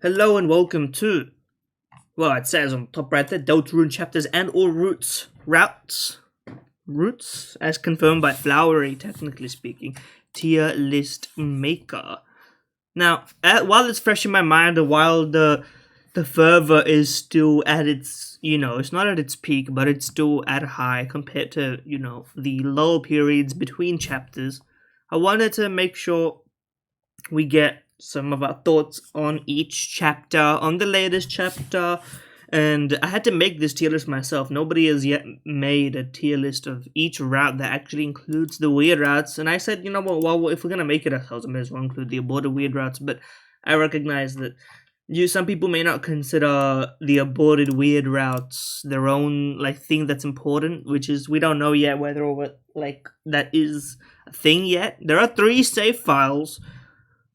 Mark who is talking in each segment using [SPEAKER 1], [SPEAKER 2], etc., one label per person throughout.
[SPEAKER 1] Hello and welcome to, well, it says on top right there, DELTARUNE chapters and or routes, as confirmed by Flowery, technically speaking, tier list maker. Now, while it's fresh in my mind, and while the fervor is still at its, it's not at its peak, but it's still at high compared to, the low periods between chapters, I wanted to make sure we get some of our thoughts on each chapter, on the latest chapter, and I had to make this tier list myself. Nobody has yet made a tier list of each route that actually includes the weird routes, and I said, you know what, well, if we're gonna make it ourselves, I may as well include the aborted weird routes, but I recognize that some people may not consider the aborted weird routes their own thing that's important, which is we don't know yet whether or what that is a thing yet. There are 3 save files.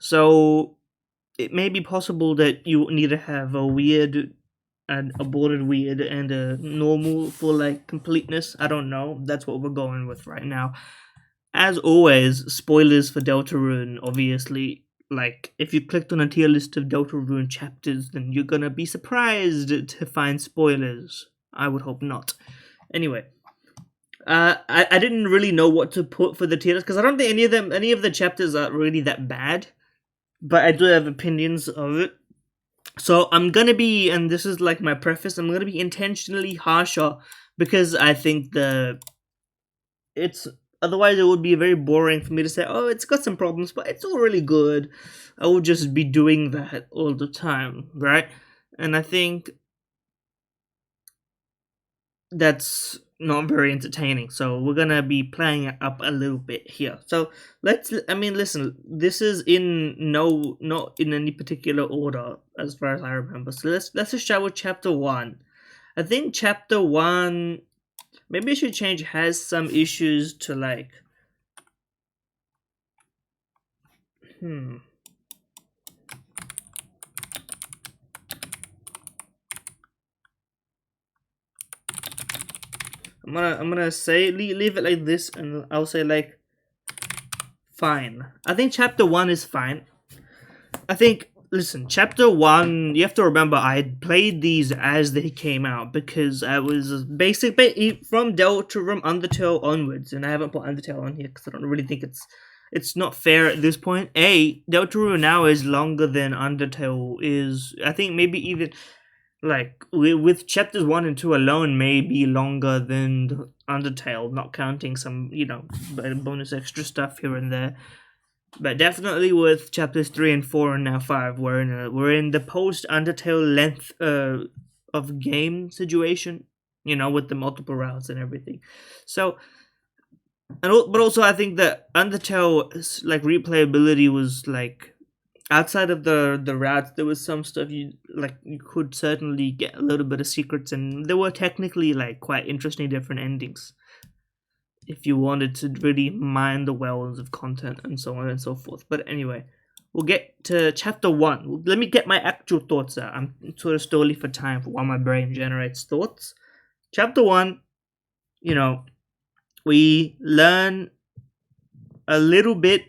[SPEAKER 1] So it may be possible that you need to have a weird, an aborted weird, and a normal for completeness. I don't know. That's what we're going with right now. As always, spoilers for Deltarune, obviously. If you clicked on a tier list of Deltarune chapters, then you're gonna be surprised to find spoilers. I would hope not. Anyway. I didn't really know what to put for the tier list, because I don't think any of the chapters are really that bad. But I do have opinions of it. So I'm gonna be, and this is my preface, I'm gonna be intentionally harsher because I think otherwise it would be very boring for me to say, oh, it's got some problems, but it's all really good. I would just be doing that all the time, right? And I think that's not very entertaining, so we're gonna be playing it up a little bit here. So listen, this is not in any particular order as far as I remember. So let's just start with chapter 1. I think chapter 1, maybe I should change, has some issues to I'm gonna say leave it like this, and I'll say fine. I think chapter 1 is fine. I think, listen, chapter 1, you have to remember I had played these as they came out because I was basically from Deltarune Undertale onwards, and I haven't put Undertale on here because I don't really think it's not fair at this point. Deltarune now is longer than Undertale is. I think maybe even with chapters 1 and 2 alone may be longer than Undertale, not counting some bonus extra stuff here and there. But definitely with chapters 3 and 4 and now 5, we're in the post Undertale length of game situation, with the multiple routes and everything. So, but also I think that Undertale replayability was outside of the routes, there was some stuff you could certainly get a little bit of secrets, and there were technically quite interesting different endings if you wanted to really mine the wells of content and so on and so forth. But anyway, we'll get to chapter 1. Let me get my actual thoughts out. I'm sort of stalling for time for while my brain generates thoughts. Chapter 1, we learn a little bit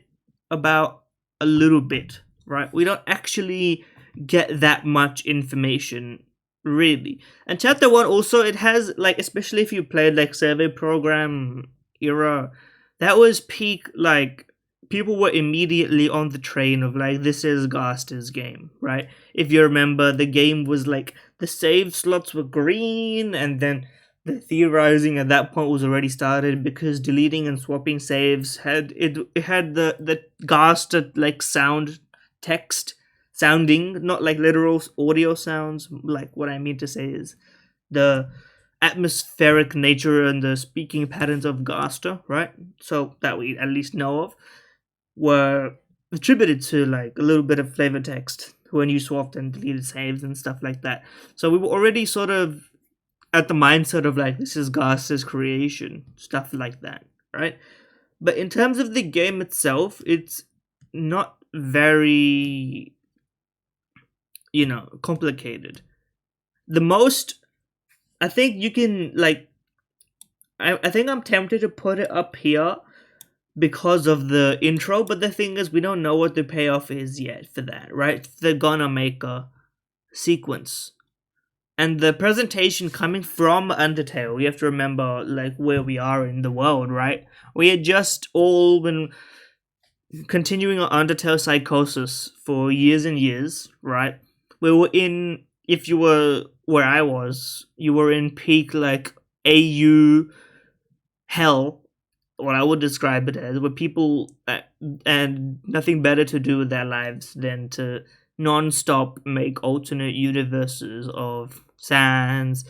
[SPEAKER 1] about a little bit, right? We don't actually get that much information, really. And chapter 1 also, it has, especially if you played, survey program era, that was peak, people were immediately on the train of, this is Gaster's game, right? If you remember, the game was, the save slots were green, and then the theorizing at that point was already started because deleting and swapping saves had the Gaster, sound text sounding, not literal audio sounds. What I mean to say is the atmospheric nature and the speaking patterns of Gaster, right? So that we at least know of, were attributed to a little bit of flavor text when you swapped and deleted saves and stuff like that. So we were already sort of at the mindset of this is Gaster's creation, stuff like that, right? But in terms of the game itself, it's not very complicated. The most, I think you can I think I'm tempted to put it up here because of the intro, but the thing is we don't know what the payoff is yet for that, right? They're gonna make a sequence. And the presentation coming from Undertale, you have to remember like where we are in the world, right? We had just all been continuing our Undertale psychosis for years and years, right? We were in, if you were where I was, you were in peak like AU hell, what I would describe it as, where people and nothing better to do with their lives than to non-stop make alternate universes of Sans,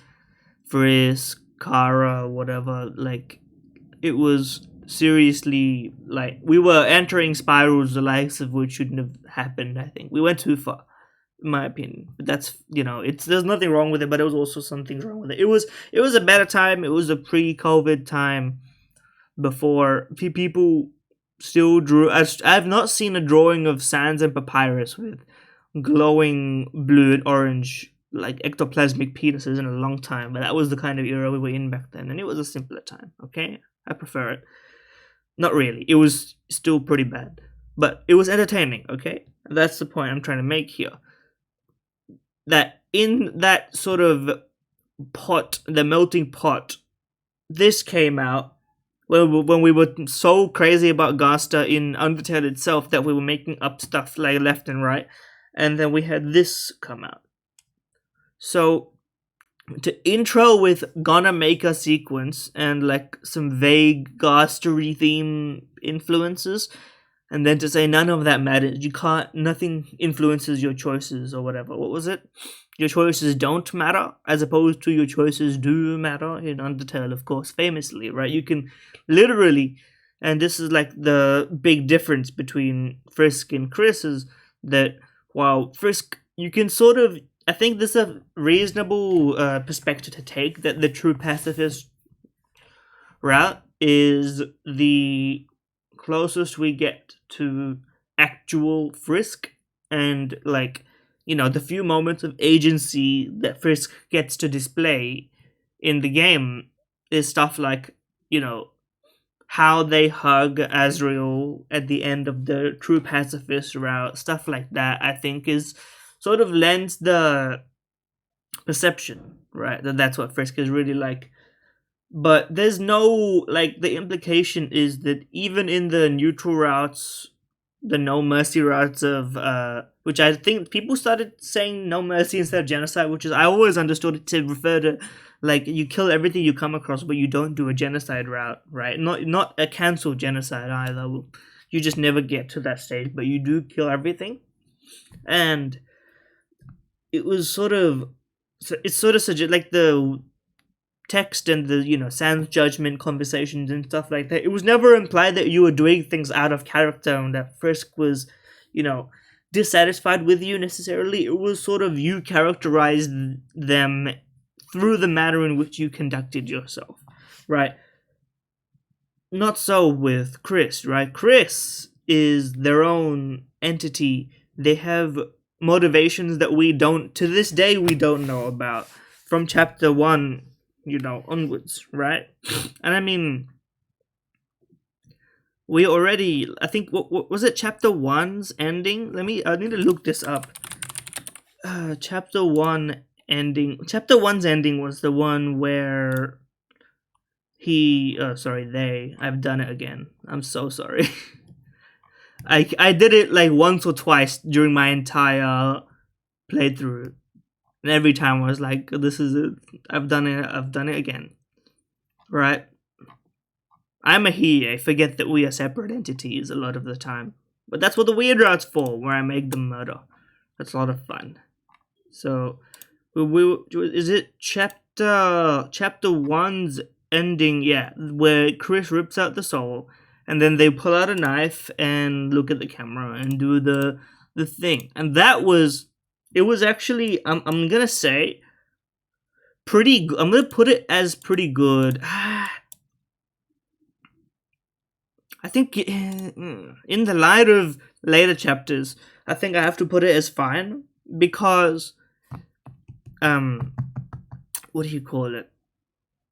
[SPEAKER 1] Frisk, Kara, whatever. Like, it was seriously like we were entering spirals the likes of which shouldn't have happened. I think we went too far, in my opinion. But that's, it's there's nothing wrong with it, but there was also some things wrong with it. It was a better time. It was a pre-COVID time before people still drew. I've not seen a drawing of Sans and Papyrus with glowing blue and orange like ectoplasmic penises in a long time, but that was the kind of era we were in back then, and it was a simpler time. Okay, I prefer it. Not really. It was still pretty bad, but it was entertaining. Okay, that's the point I'm trying to make here. That in that sort of pot, the melting pot, this came out when we were so crazy about Gasta in Undertale itself that we were making up stuff like left and right, and then we had this come out. So to intro with Gonna Make a sequence and like some vague Gastery theme influences, and then to say none of that matters. Nothing influences your choices or whatever. What was it? Your choices don't matter, as opposed to your choices do matter in Undertale, of course, famously, right? You can literally, and this is like the big difference between Frisk and Chris, is that while Frisk, you can sort of, I think this is a reasonable perspective to take, that the true pacifist route is the closest we get to actual Frisk, and like, the few moments of agency that Frisk gets to display in the game is stuff like, how they hug Azrael at the end of the true pacifist route, stuff like that, I think is sort of lends the perception, right, that's what Frisk is really like. But there's no, like, the implication is that even in the neutral routes, the no mercy routes of, which I think people started saying no mercy instead of genocide, which is, I always understood it to refer to, like, you kill everything you come across, but you don't do a genocide route, right? Not a cancelled genocide either. You just never get to that stage, but you do kill everything. And it was sort of, like the text and the Sans judgment conversations and stuff like that, it was never implied that you were doing things out of character and that Frisk was dissatisfied with you necessarily. It was sort of you characterized them through the manner in which you conducted yourself, right? Not so with Chris, right? Chris is their own entity. They have motivations that to this day we don't know about from chapter 1 onwards, right? And I mean, we already, I think, what was it, chapter 1's ending? I need to look this up. Chapter 1's ending was the one where I've done it again. I'm so sorry. I did it like once or twice during my entire playthrough. And every time I was like, this is it. I've done it again. Right? I'm a he. I forget that we are separate entities a lot of the time. But that's what the weird route's for, where I make them murder. That's a lot of fun. So, is it chapter 1's ending? Yeah, where Chris rips out the soul, and then they pull out a knife and look at the camera and do the thing. And it was actually, I'm gonna say, pretty good. I'm gonna put it as pretty good. I think in the light of later chapters, I think I have to put it as fine, because what do you call it?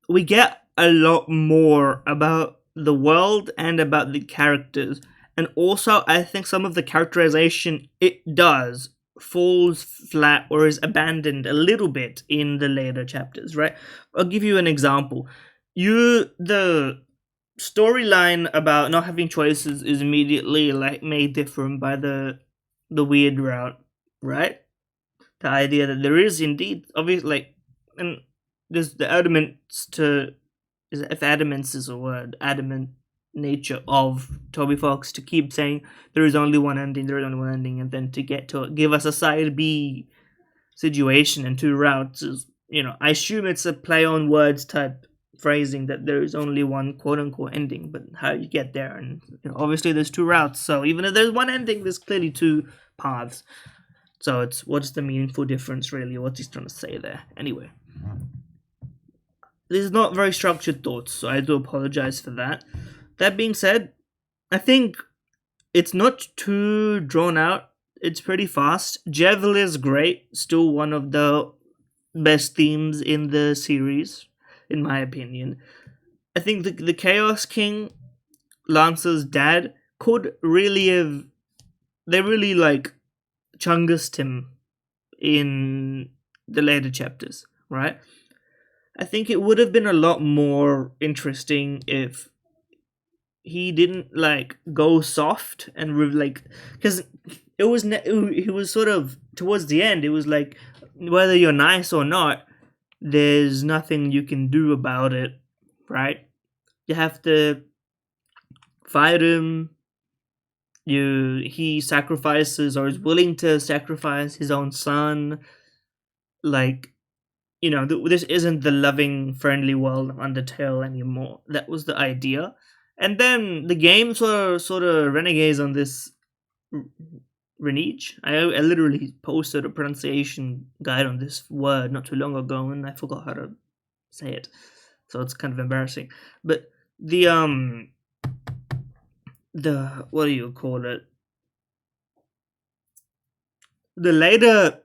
[SPEAKER 1] We get a lot more about the world and about the characters, and also I think some of the characterization it does falls flat or is abandoned a little bit in the later chapters, right? I'll give you an example. The storyline about not having choices is immediately like made different by the weird route, right? The idea that there is indeed obviously like, and there's the adamants to, if adamance is a word, adamant nature of Toby Fox to keep saying there is only one ending, there is only one ending, and then to get to give us a side B situation and two routes is, I assume it's a play on words type phrasing that there is only one quote unquote ending, but how you get there, and obviously there's two routes, so even if there's one ending, there's clearly two paths. So it's what's the meaningful difference really? What's he's trying to say there? Anyway, this is not very structured thoughts, so I do apologize for that. That being said, I think it's not too drawn out. It's pretty fast. Jevil is great. Still one of the best themes in the series, in my opinion. I think the Chaos King, Lance's dad, could really have. They really like Chungused him in the later chapters, right? I think it would have been a lot more interesting if he didn't like go soft and like, because he was sort of towards the end, it was like whether you're nice or not, there's nothing you can do about it, right? You have to fight him. He sacrifices or is willing to sacrifice his own son, like, this isn't the loving friendly world of Undertale anymore. That was the idea. And then the game sort of renegades on this. Renege. I literally posted a pronunciation guide on this word not too long ago, and I forgot how to say it, so it's kind of embarrassing. But the what do you call it? The later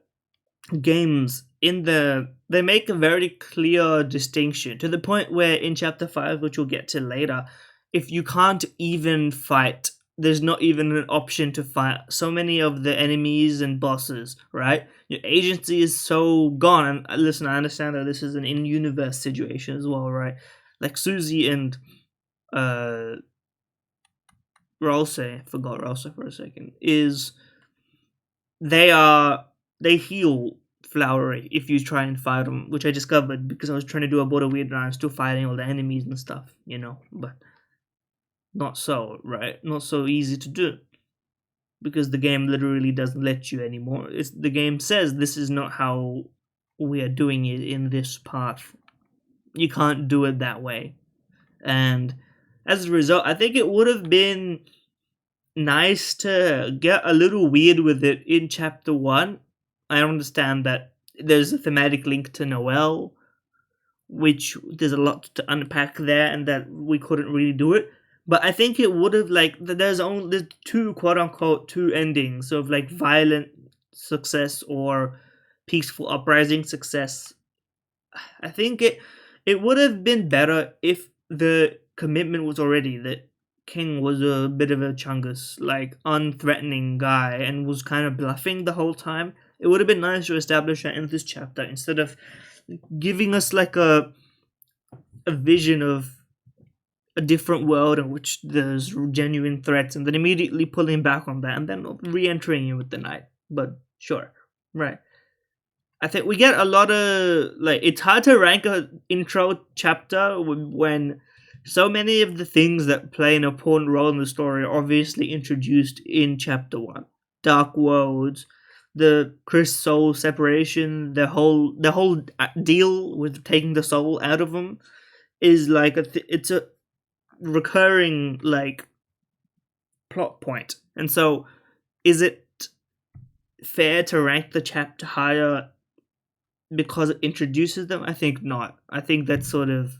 [SPEAKER 1] games they make a very clear distinction to the point where in chapter 5, which we'll get to later, if you can't even fight, there's not even an option to fight so many of the enemies and bosses, right? Your agency is so gone. And listen, I understand that this is an in-universe situation as well, right? Like Susie and Ralse, forgot Ralse for a second, is they heal Flowery if you try and fight them, which I discovered because I was trying to do a Border Weird and I'm still fighting all the enemies and stuff, but not so, right? Not so easy to do because the game literally doesn't let you anymore. The game says this is not how we are doing it in this part. You can't do it that way. And as a result, I think it would have been nice to get a little weird with it in chapter 1. I understand that there's a thematic link to Noelle, which there's a lot to unpack there and that we couldn't really do it. But I think it would have, like, there's two quote-unquote two endings of like violent success or peaceful uprising success. I think it would have been better if the commitment was already that King was a bit of a chungus, like unthreatening guy and was kind of bluffing the whole time. It would have been nice to establish that in this chapter instead of giving us like a vision of a different world in which there's genuine threats and then immediately pulling back on that and then re-entering it with the night. But sure, right. I think we get a lot of, like, it's hard to rank a intro chapter when so many of the things that play an important role in the story are obviously introduced in chapter 1. Dark Worlds, the Chris Soul separation, the whole deal with taking the soul out of him is like it's a recurring like plot point. And so is it fair to rank the chapter higher because it introduces them? I think not. I think that's sort of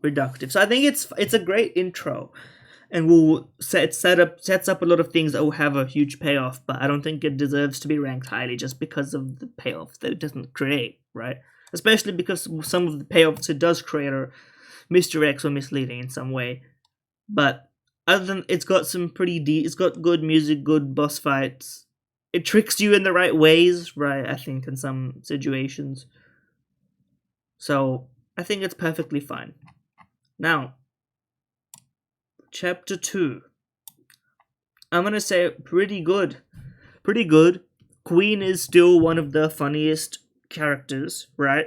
[SPEAKER 1] reductive. So I think it's a great intro and will sets up a lot of things that will have a huge payoff, but I don't think it deserves to be ranked highly just because of the payoff that it doesn't create, right? Especially because some of the payoffs it does create are misdirects or misleading in some way. But other than it's got some it's got good music, good boss fights, it tricks you in the right ways, right? I think in some situations. So I think it's perfectly fine. Now, chapter 2. I'm gonna say pretty good. Pretty good. Queen is still one of the funniest characters, right?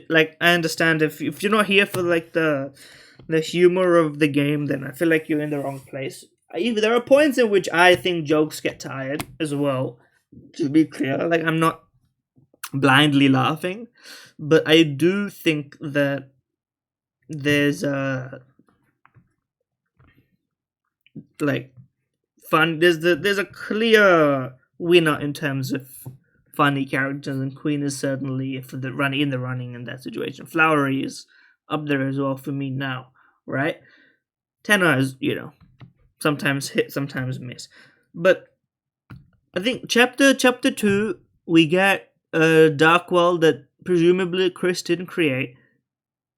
[SPEAKER 1] Like, I understand if you're not here for like the humor of the game, then I feel like you're in the wrong place. Even there are points in which I think jokes get tired as well. To be clear, like I'm not blindly laughing, but I do think that there's a like fun. There's a clear winner in terms of funny characters, and Queen is certainly for the run in the running in that situation. Flowery is up there as well for me now, right? Tenor is, sometimes hit, sometimes miss, but I think chapter 2 we get a dark world that presumably Chris didn't create,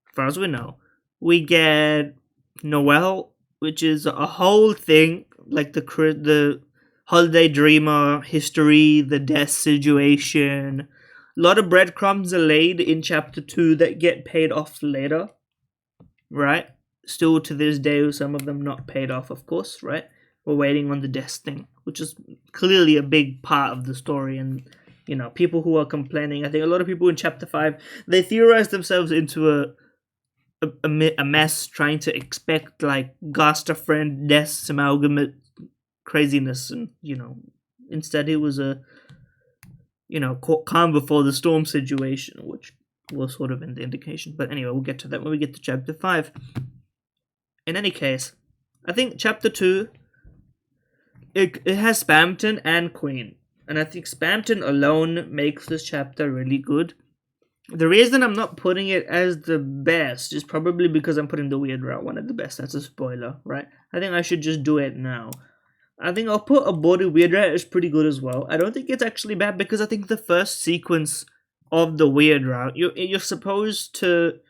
[SPEAKER 1] as far as we know. We get Noel, which is a whole thing, like the holiday dreamer history, the death situation. A lot of breadcrumbs are laid in chapter 2 that get paid off later, right? Still to this day, some of them not paid off, of course, right? We're waiting on the death thing, which is clearly a big part of the story. And people who are complaining, I think a lot of people in chapter 5, they theorize themselves into a mess, trying to expect like Gaster friend deaths amalgamate craziness, and instead it was a calm before the storm situation, which was sort of in the indication. But anyway, we'll get to that when we get to chapter 5. In any case, I think chapter 2, it has Spamton and Queen, and I think Spamton alone makes this chapter really good. The reason I'm not putting it as the best is probably because I'm putting the weird route one at the best. That's a spoiler, right? I think I should just do it now. I think I'll put Aborted Weird Route is pretty good as well. I don't think it's actually bad because I think the first sequence of the weird route, you're supposed to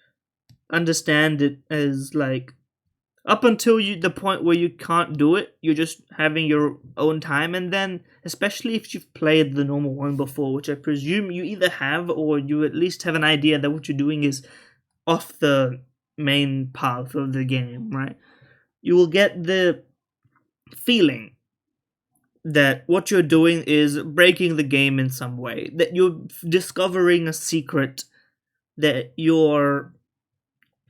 [SPEAKER 1] understand it as like up until the point where you can't do it, you're just having your own time, and then especially if you've played the normal one before, which I presume you either have or you at least have an idea that what you're doing is off the main path of the game, right? You will get the feeling that what you're doing is breaking the game in some way, that you're discovering a secret, that you're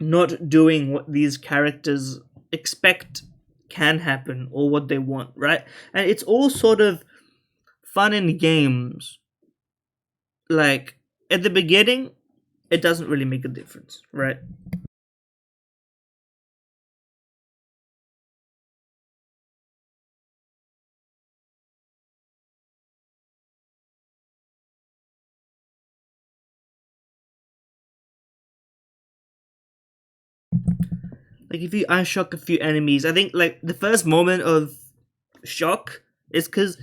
[SPEAKER 1] not doing what these characters expect can happen or what they want, right? And it's all sort of fun in games. Like, at the beginning, it doesn't really make a difference, right? Like, if you unshock a few enemies, I think, like, the first moment of shock is because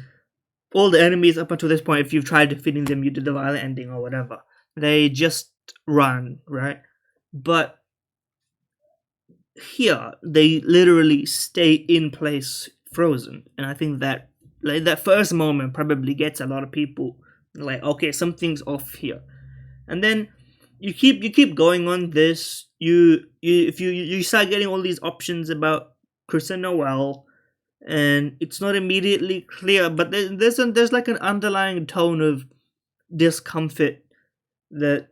[SPEAKER 1] all the enemies up until this point, if you've tried defeating them, you did the violent ending or whatever. They just run, right? But here, they literally stay in place, frozen. And I think that, like, that first moment probably gets a lot of people, like, okay, something's off here. And then you keep going on this. If you start getting all these options about Chris and Noel, and it's not immediately clear, but there's like an underlying tone of discomfort that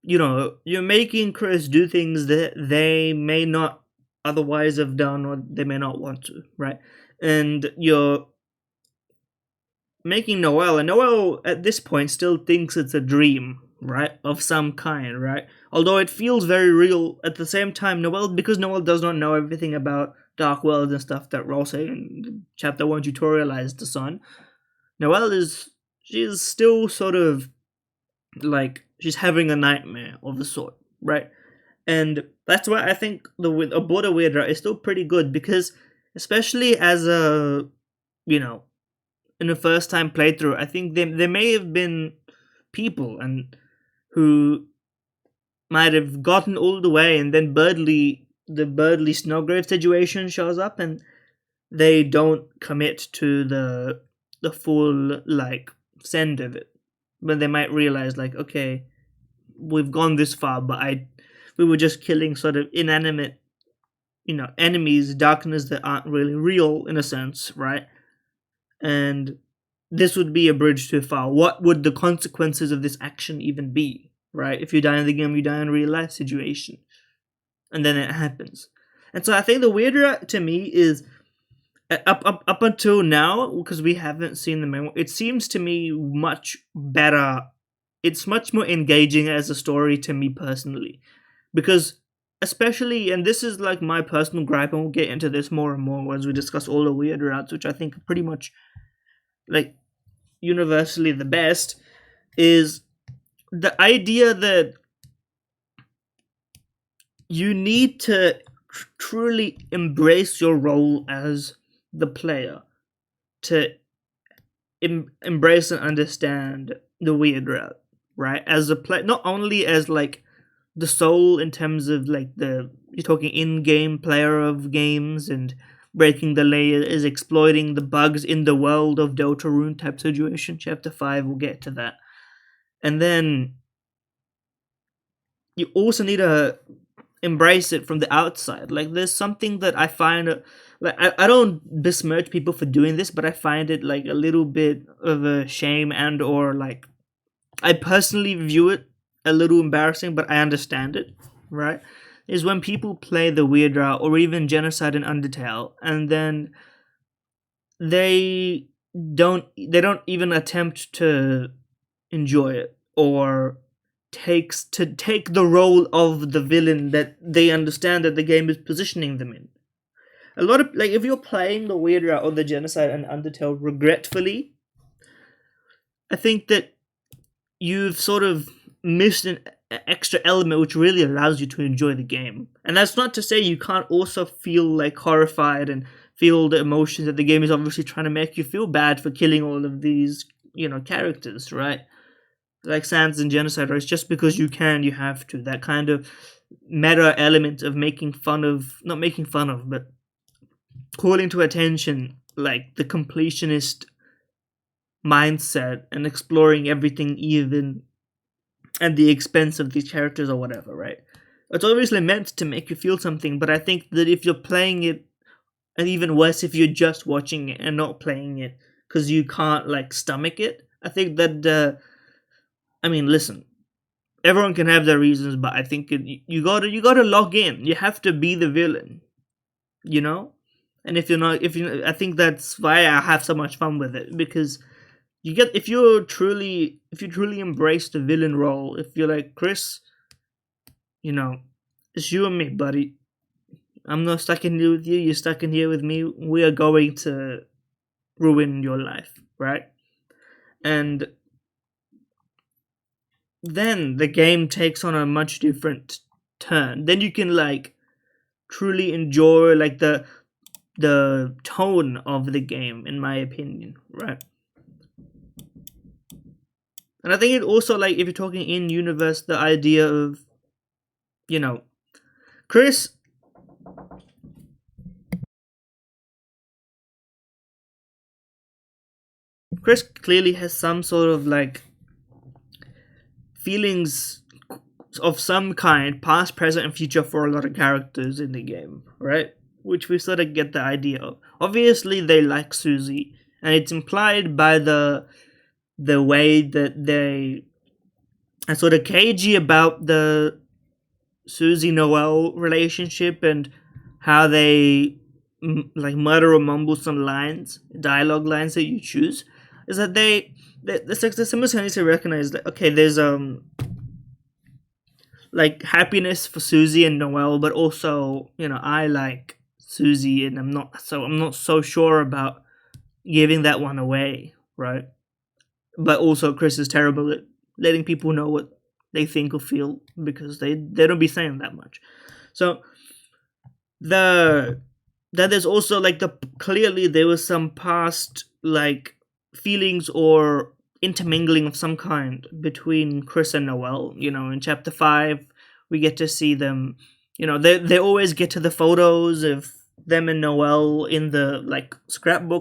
[SPEAKER 1] you're making Chris do things that they may not otherwise have done, or they may not want to, right? And you're making Noel, and Noel at this point still thinks it's a dream, right, of some kind, right? Although it feels very real at the same time. Because Noel does not know everything about Dark Worlds and stuff that Roll say in chapter 1 tutorialized the son. Noel she's still sort of like she's having a nightmare of the sort, right? And that's why I think a Border Weird Route is still pretty good, because especially as a in a first time playthrough, I think there may have been people and who might have gotten all the way, and then the Birdley Snowgrave situation shows up, and they don't commit to the the full like send of it. But they might realize like, okay, we've gone this far, but we were just killing sort of inanimate, enemies, darkness that aren't really real in a sense, right? And this would be a bridge too far. What would the consequences of this action even be, right? If you die in the game, you die in a real life situation, and then it happens. And so I think the weirder to me is up until now, because we haven't seen the memoir. It seems to me much better. It's much more engaging as a story to me personally, because especially, and this is like my personal gripe, and we'll get into this more and more as we discuss all the weird routes, which I think are pretty much like universally the best, is the idea that you need to truly embrace your role as the player to embrace and understand the weird route, right? As a player, not only as like the soul in terms of like you're talking in-game player of games and breaking the layer, is exploiting the bugs in the world of Deltarune type situation. Chapter 5, we'll get to that. And then you also need to embrace it from the outside. Like there's something that I find, like I don't besmirch people for doing this, but I find it like a little bit of a shame, and or like I personally view it a little embarrassing, but I understand it, right? Is when people play the weird route or even genocide in Undertale, and then they don't even attempt to enjoy it, or take the role of the villain that they understand that the game is positioning them in. A lot of like, if you're playing the weird route or the genocide and Undertale regretfully, I think that you've sort of missed an extra element which really allows you to enjoy the game. And that's not to say you can't also feel like horrified and feel the emotions that the game is obviously trying to make you feel bad for killing all of these, characters, right? Like Sans and Genocide, right? It's just because you can, you have to. That kind of meta element of making fun of, not making fun of, but calling to attention, like the completionist mindset and exploring everything even at the expense of these characters or whatever, right? It's obviously meant to make you feel something, but I think that if you're playing it, and even worse if you're just watching it and not playing it because you can't like stomach it, I think that listen, everyone can have their reasons, but I think you gotta log in. You have to be the villain, and if you're not, I think that's why I have so much fun with it, because if you truly embrace the villain role, if you're like, Chris, it's you and me, buddy. I'm not stuck in here with you. You're stuck in here with me. We are going to ruin your life, right? And then the game takes on a much different turn. Then you can like truly enjoy like the tone of the game, in my opinion, right? And I think it also, like, if you're talking in universe, the idea of, Chris clearly has some sort of like feelings of some kind, past, present, and future, for a lot of characters in the game, right? Which we sort of get the idea of. Obviously, they like Susie, and it's implied by the way that they are sort of cagey about the Susie Noel relationship and how they like mutter or mumble some lines, dialogue lines that you choose. Is that they simultaneously recognize that, okay, there's like happiness for Susie and Noel, but also, I like Susie, and I'm not so sure about giving that one away, right? But also Chris is terrible at letting people know what they think or feel, because they don't be saying that much. So that there's also like clearly there was some past like feelings or intermingling of some kind between Chris and Noel. In chapter 5 we get to see them, they always get to the photos of them and Noel in the like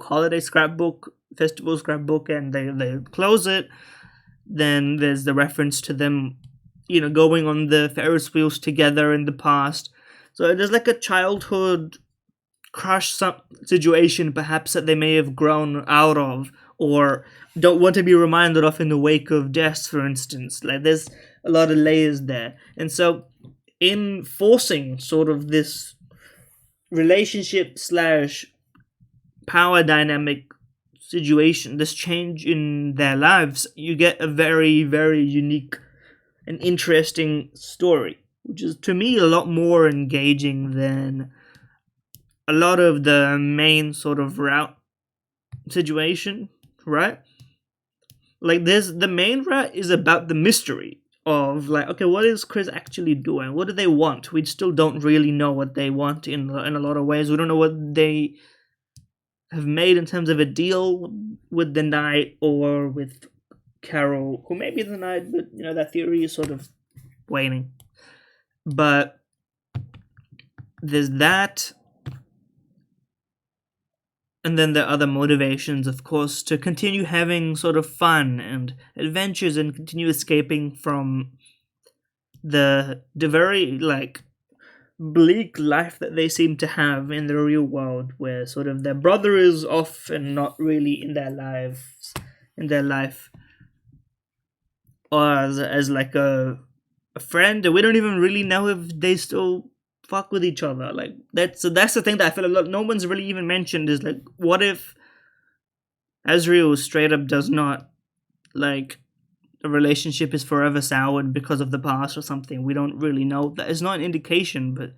[SPEAKER 1] holiday scrapbook festival scrapbook and they close it. Then there's the reference to them, going on the Ferris wheels together in the past. So there's like a childhood crush situation perhaps that they may have grown out of or don't want to be reminded of in the wake of deaths, for instance. Like there's a lot of layers there. And so in forcing sort of this relationship slash power dynamic situation, this change in their lives, you get a very, very unique and interesting story, which is to me a lot more engaging than a lot of the main sort of route situation, right? Like the main route is about the mystery of like, okay, what is Chris actually doing? What do they want? We still don't really know what they want in a lot of ways. We don't know what they have made in terms of a deal with the Knight or with Carol, who may be the Knight, but that theory is sort of waning. But there's that. And then there are other motivations, of course, to continue having sort of fun and adventures and continue escaping from the very, like, bleak life that they seem to have in the real world, where sort of their brother is off and not really in their life, or as like a friend. We don't even really know if they still fuck with each other. Like that's the thing that I feel a lot no one's really even mentioned is like, what if Azriel straight up does not, like, a relationship is forever soured because of the past or something? We don't really know. That is not an indication, but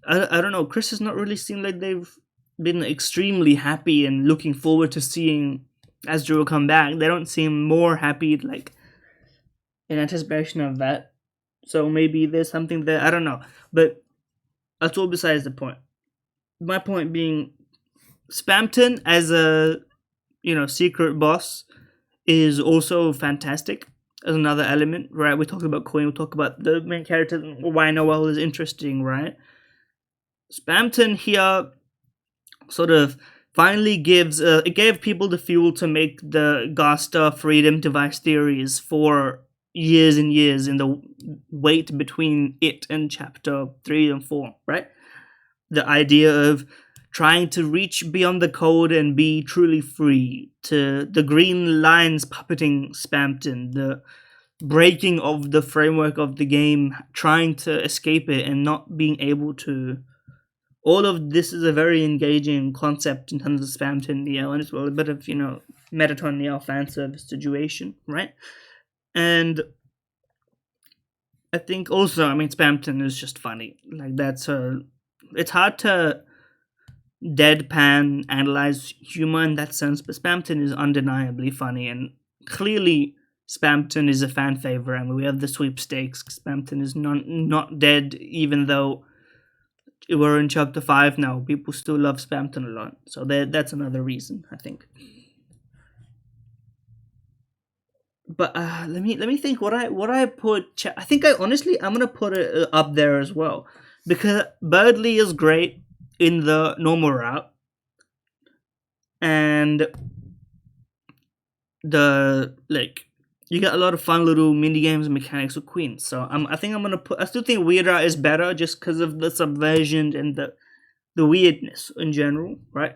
[SPEAKER 1] I don't know. Chris has not really seemed like they've been extremely happy and looking forward to seeing Azriel come back. They don't seem more happy, like, in anticipation of that. So maybe there's something there. I don't know. But that's all besides the point. My point being, Spamton as a, secret boss is also fantastic as another element, right? We talked about Queen, we talked about the main character, why Noel is interesting, right? Spamton here sort of finally it gave people the fuel to make the Gasta freedom device theories for years and years in the wait between it and chapter 3 and 4, right? The idea of trying to reach beyond the code and be truly free, to the green lines puppeting Spamton, the breaking of the framework of the game, trying to escape it and not being able to. All of this is a very engaging concept in terms of Spamton Neo, and it's well a bit of, Metaton Neo fan service situation, right? And I think also, Spamton is just funny. Like, it's hard to deadpan analyze humor in that sense, but Spamton is undeniably funny, and clearly Spamton is a fan favorite. We have the sweepstakes. Spamton is not dead, even though we're in chapter 5 now. People still love Spamton a lot, so that's another reason, I think. But let me think. What I put? I think I'm gonna put it up there as well, because Birdley is great in the normal route, and you get a lot of fun little mini games and mechanics with Queen. So I still think Weird Route is better just because of the subversion and the weirdness in general, right?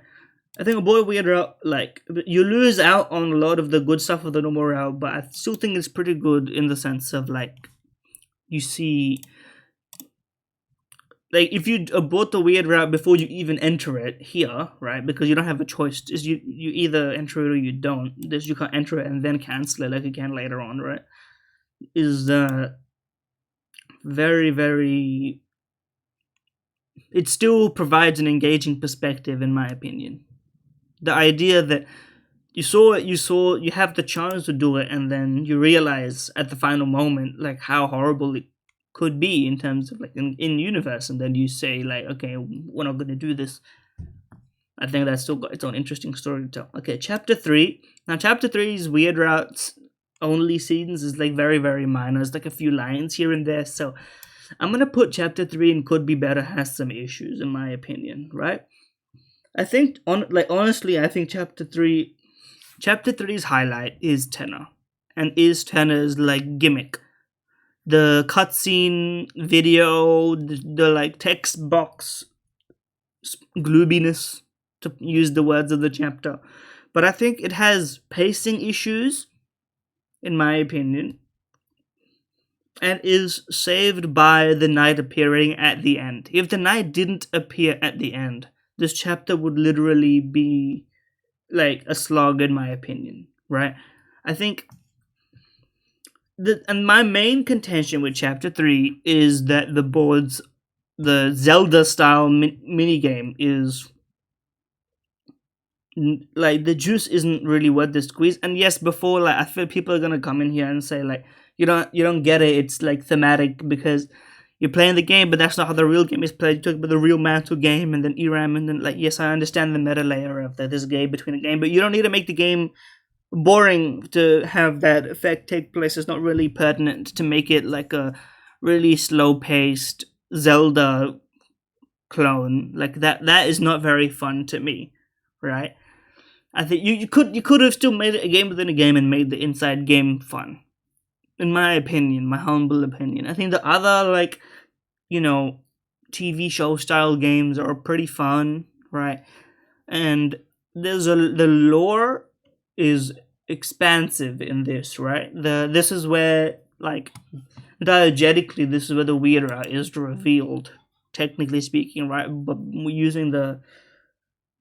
[SPEAKER 1] I think a boy Weird Route, like, you lose out on a lot of the good stuff of the normal route, but I still think it's pretty good in the sense of, like, you see, like, if you abort the Weird Route before you even enter it here, right, because you don't have a choice, is you either enter it or you don't. You can't enter it and then cancel it like you can later on, right? Is very, very, it still provides an engaging perspective, in my opinion. The idea that you have the chance to do it, and then you realize at the final moment, like, how horrible it could be in terms of, like, in universe, and then you say, like, okay, we're not going to do this. I think that's still got its own interesting story to tell. Okay, chapter 3. Now, chapter 3's Weird Routes only scenes is, like, very, very minor. It's like a few lines here and there, so I'm going to put chapter 3 and Could Be Better has some issues, in my opinion, right? I think, honestly, I think chapter 3 Chapter three's highlight is Tenor, and is Tenor's like gimmick. The cutscene video, the like text box gloobiness, to use the words of the chapter. But I think it has pacing issues, in my opinion, and is saved by the knight appearing at the end. If the knight didn't appear at the end, this chapter would literally be like a slog, in my opinion, right? I think and my main contention with chapter 3 is that the Zelda style mini game is like the juice isn't really worth the squeeze. And yes, before, like, I feel people are gonna come in here and say like you don't get it, it's like thematic because you're playing the game, but that's not how the real game is played. You talk about the real mantle game and then ERAM, and then like, yes, I understand the meta layer of that there's a game between a game, but you don't need to make the game boring to have that effect take place. It's not really pertinent to make it like a really slow paced Zelda clone like that. That is not very fun to me, right? I think you could have still made it a game within a game and made the inside game fun. In my opinion, my humble opinion. I think the other like, TV show style games are pretty fun, right? And the lore is expansive in this, right? This is where like diegetically this is where the Weira is revealed, technically speaking, right? But using the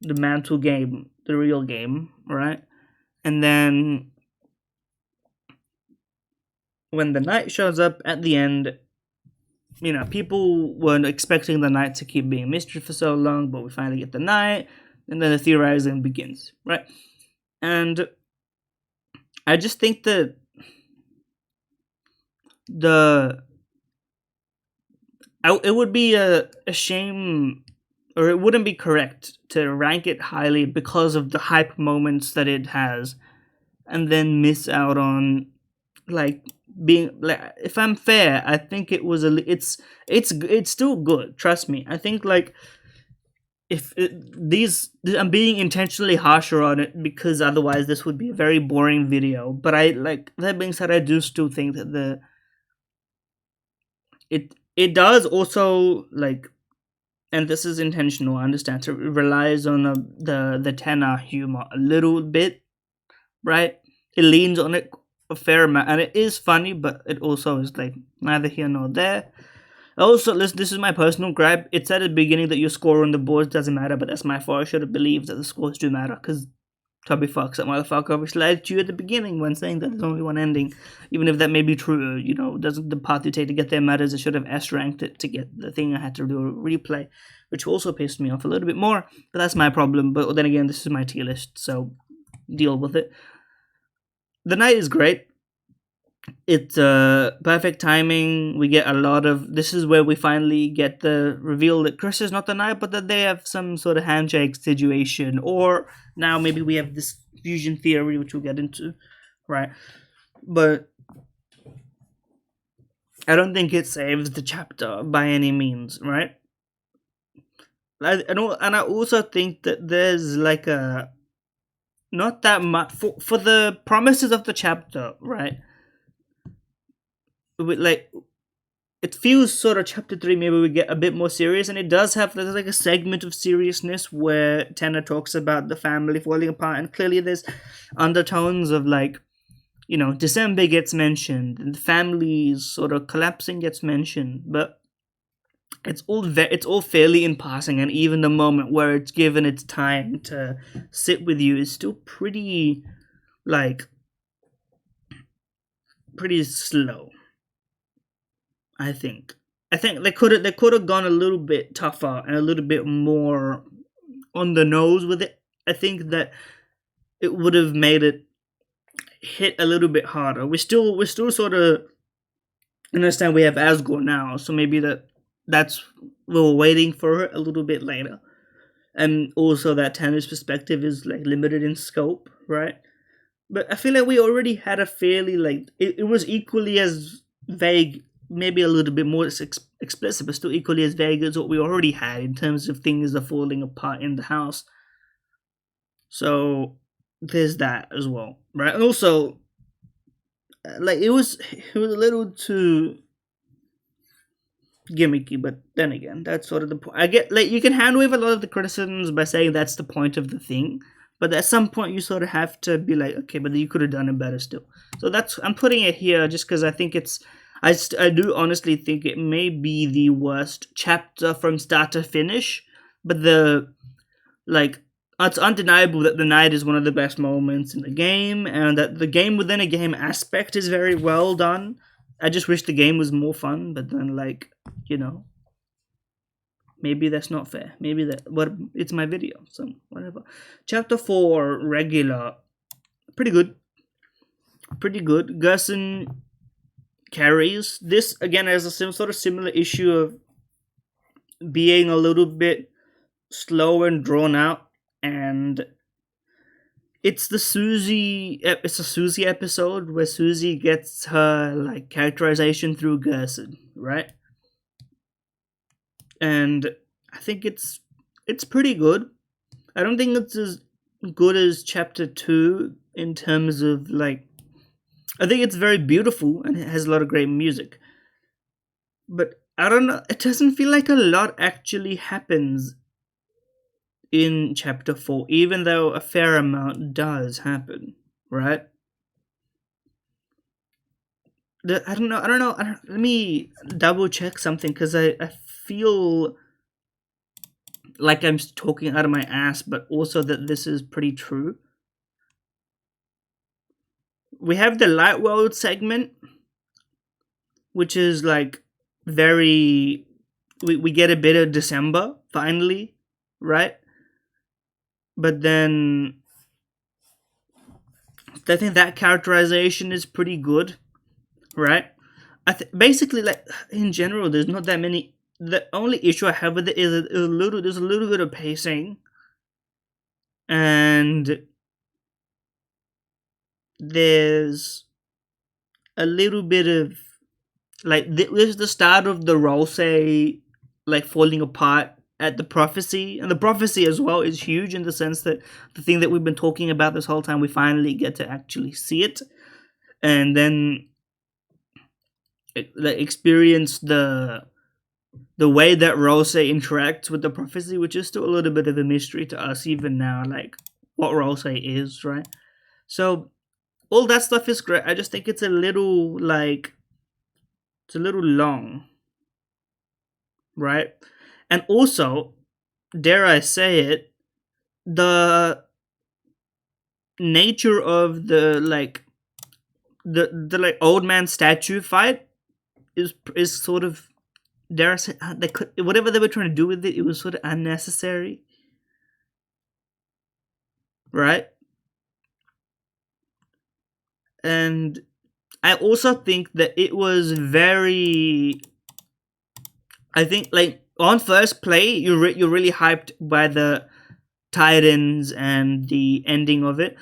[SPEAKER 1] mantle game, the real game, right? And then when the knight shows up at the end, people weren't expecting the knight to keep being mystery for so long, but we finally get the knight, and then the theorizing begins, right? And I just think that it would be a shame, or it wouldn't be correct to rank it highly because of the hype moments that it has, and then miss out on like being like, if I'm fair, I think it was it's still good, trust me. I think like I'm being intentionally harsher on it because otherwise this would be a very boring video, but I like that being said, I do still think that it does also like, and this is intentional, I understand, so it relies on the Tenor humor a little bit, right? It leans on it a fair amount, and it is funny, but it also is like neither here nor there. Also, this is my personal gripe. It said at the beginning that your score on the board doesn't matter, but that's my fault. I should have believed that the scores do matter, because Tubby fucks that motherfucker obviously lied to you at the beginning when saying that there's only one ending. Even if that may be true, doesn't the path you take to get there matters. I should have S-ranked it to get the thing I had to do a replay, which also pissed me off a little bit more, but that's my problem. But then again, this is my tier list, so deal with it. The night is great. It's perfect timing. We get a lot of. This is where we finally get the reveal that Chris is not the knight, but that they have some sort of handshake situation. Or now maybe we have this fusion theory, which we'll get into, right? But I don't think it saves the chapter by any means, right? And I also think that there's like a not that much for the promises of the chapter, right? Like, it feels sort of chapter 3 maybe we get a bit more serious, and it does have, there's like a segment of seriousness where Tenor talks about the family falling apart, and clearly there's undertones of like, December gets mentioned and the family's sort of collapsing gets mentioned, but it's all fairly in passing, and even the moment where it's given its time to sit with you is still pretty slow. I think they could have gone a little bit tougher and a little bit more on the nose with it. I think that it would have made it hit a little bit harder. We're still sort of understand we have Asgore now, so maybe that's we're waiting for it a little bit later, and also that Tanner's perspective is like limited in scope, right? But I feel like we already had a fairly like it was equally as vague, maybe a little bit more explicit, but still equally as vague as what we already had in terms of things are falling apart in the house. So there's that as well, right? And also, like it was a little too gimmicky, but then again, that's sort of the point. I get like you can hand wave a lot of the criticisms by saying that's the point of the thing, but at some point you sort of have to be like, okay, but you could have done it better still. So that's I'm putting it here just because I think it's I do honestly think it may be the worst chapter from start to finish, but the like it's undeniable that the night is one of the best moments in the game, and that the game within a game aspect is very well done. I just wish the game was more fun, but then like you know maybe that's not fair. Maybe that what it's my video, so whatever. Chapter 4 regular, pretty good, pretty good. Gerson carries this again as a sort of similar issue of being a little bit slow and drawn out, and it's a Susie episode where Susie gets her like characterization through Gerson, right? And I think it's pretty good. I don't think it's as good as chapter 2 in terms of like I think it's very beautiful and it has a lot of great music. But I don't know, it doesn't feel like a lot actually happens in chapter 4, even though a fair amount does happen, right? I don't know. Let me double check something because I feel like I'm talking out of my ass, but also that this is pretty true. We have the Light World segment, which is like very. We get a bit of December finally, right? But then I think that characterization is pretty good, right? Basically, like in general, there's not that many. The only issue I have with it is there's a little bit of pacing, and there's a little bit of like this is the start of the role say like falling apart at the prophecy, and the prophecy as well is huge in the sense that the thing that we've been talking about this whole time, we finally get to actually see it, and then like experience the way that Rose interacts with the prophecy, which is still a little bit of a mystery to us even now, like what Rose is, right? So all that stuff is great. I just think it's a little long, right? And also, dare I say it, the nature of the like the like old man statue fight is sort of, dare I say, they could, whatever they were trying to do with it, it was sort of unnecessary, right? And I also think that it was very. I think like on first play, you're really hyped by the Titans and the ending of it,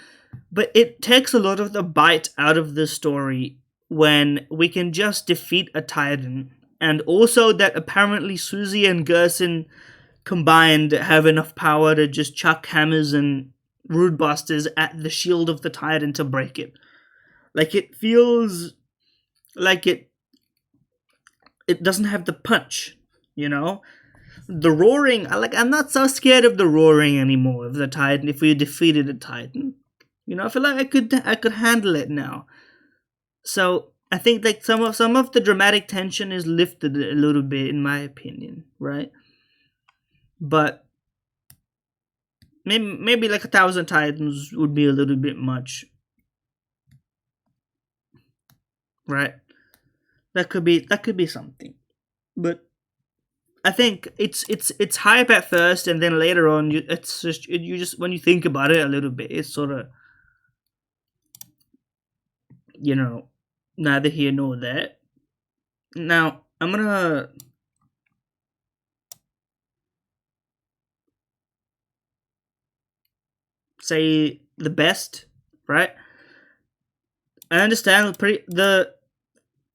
[SPEAKER 1] but it takes a lot of the bite out of the story when we can just defeat a Titan, and also that apparently Susie and Gerson combined have enough power to just chuck hammers and rude busters at the shield of the Titan to break it. Like it feels like it doesn't have the punch, you know? The roaring, I'm not so scared of the roaring anymore of the Titan if we defeated a Titan. You know, I feel like I could handle it now. So I think like some of the dramatic tension is lifted a little bit in my opinion, right? But maybe like 1,000 Titans would be a little bit much. Right? That could be something. But I think it's hype at first, and then later on, you just when you think about it a little bit, it's sort of, you know, neither here nor there. Now I'm gonna say the best, right? I understand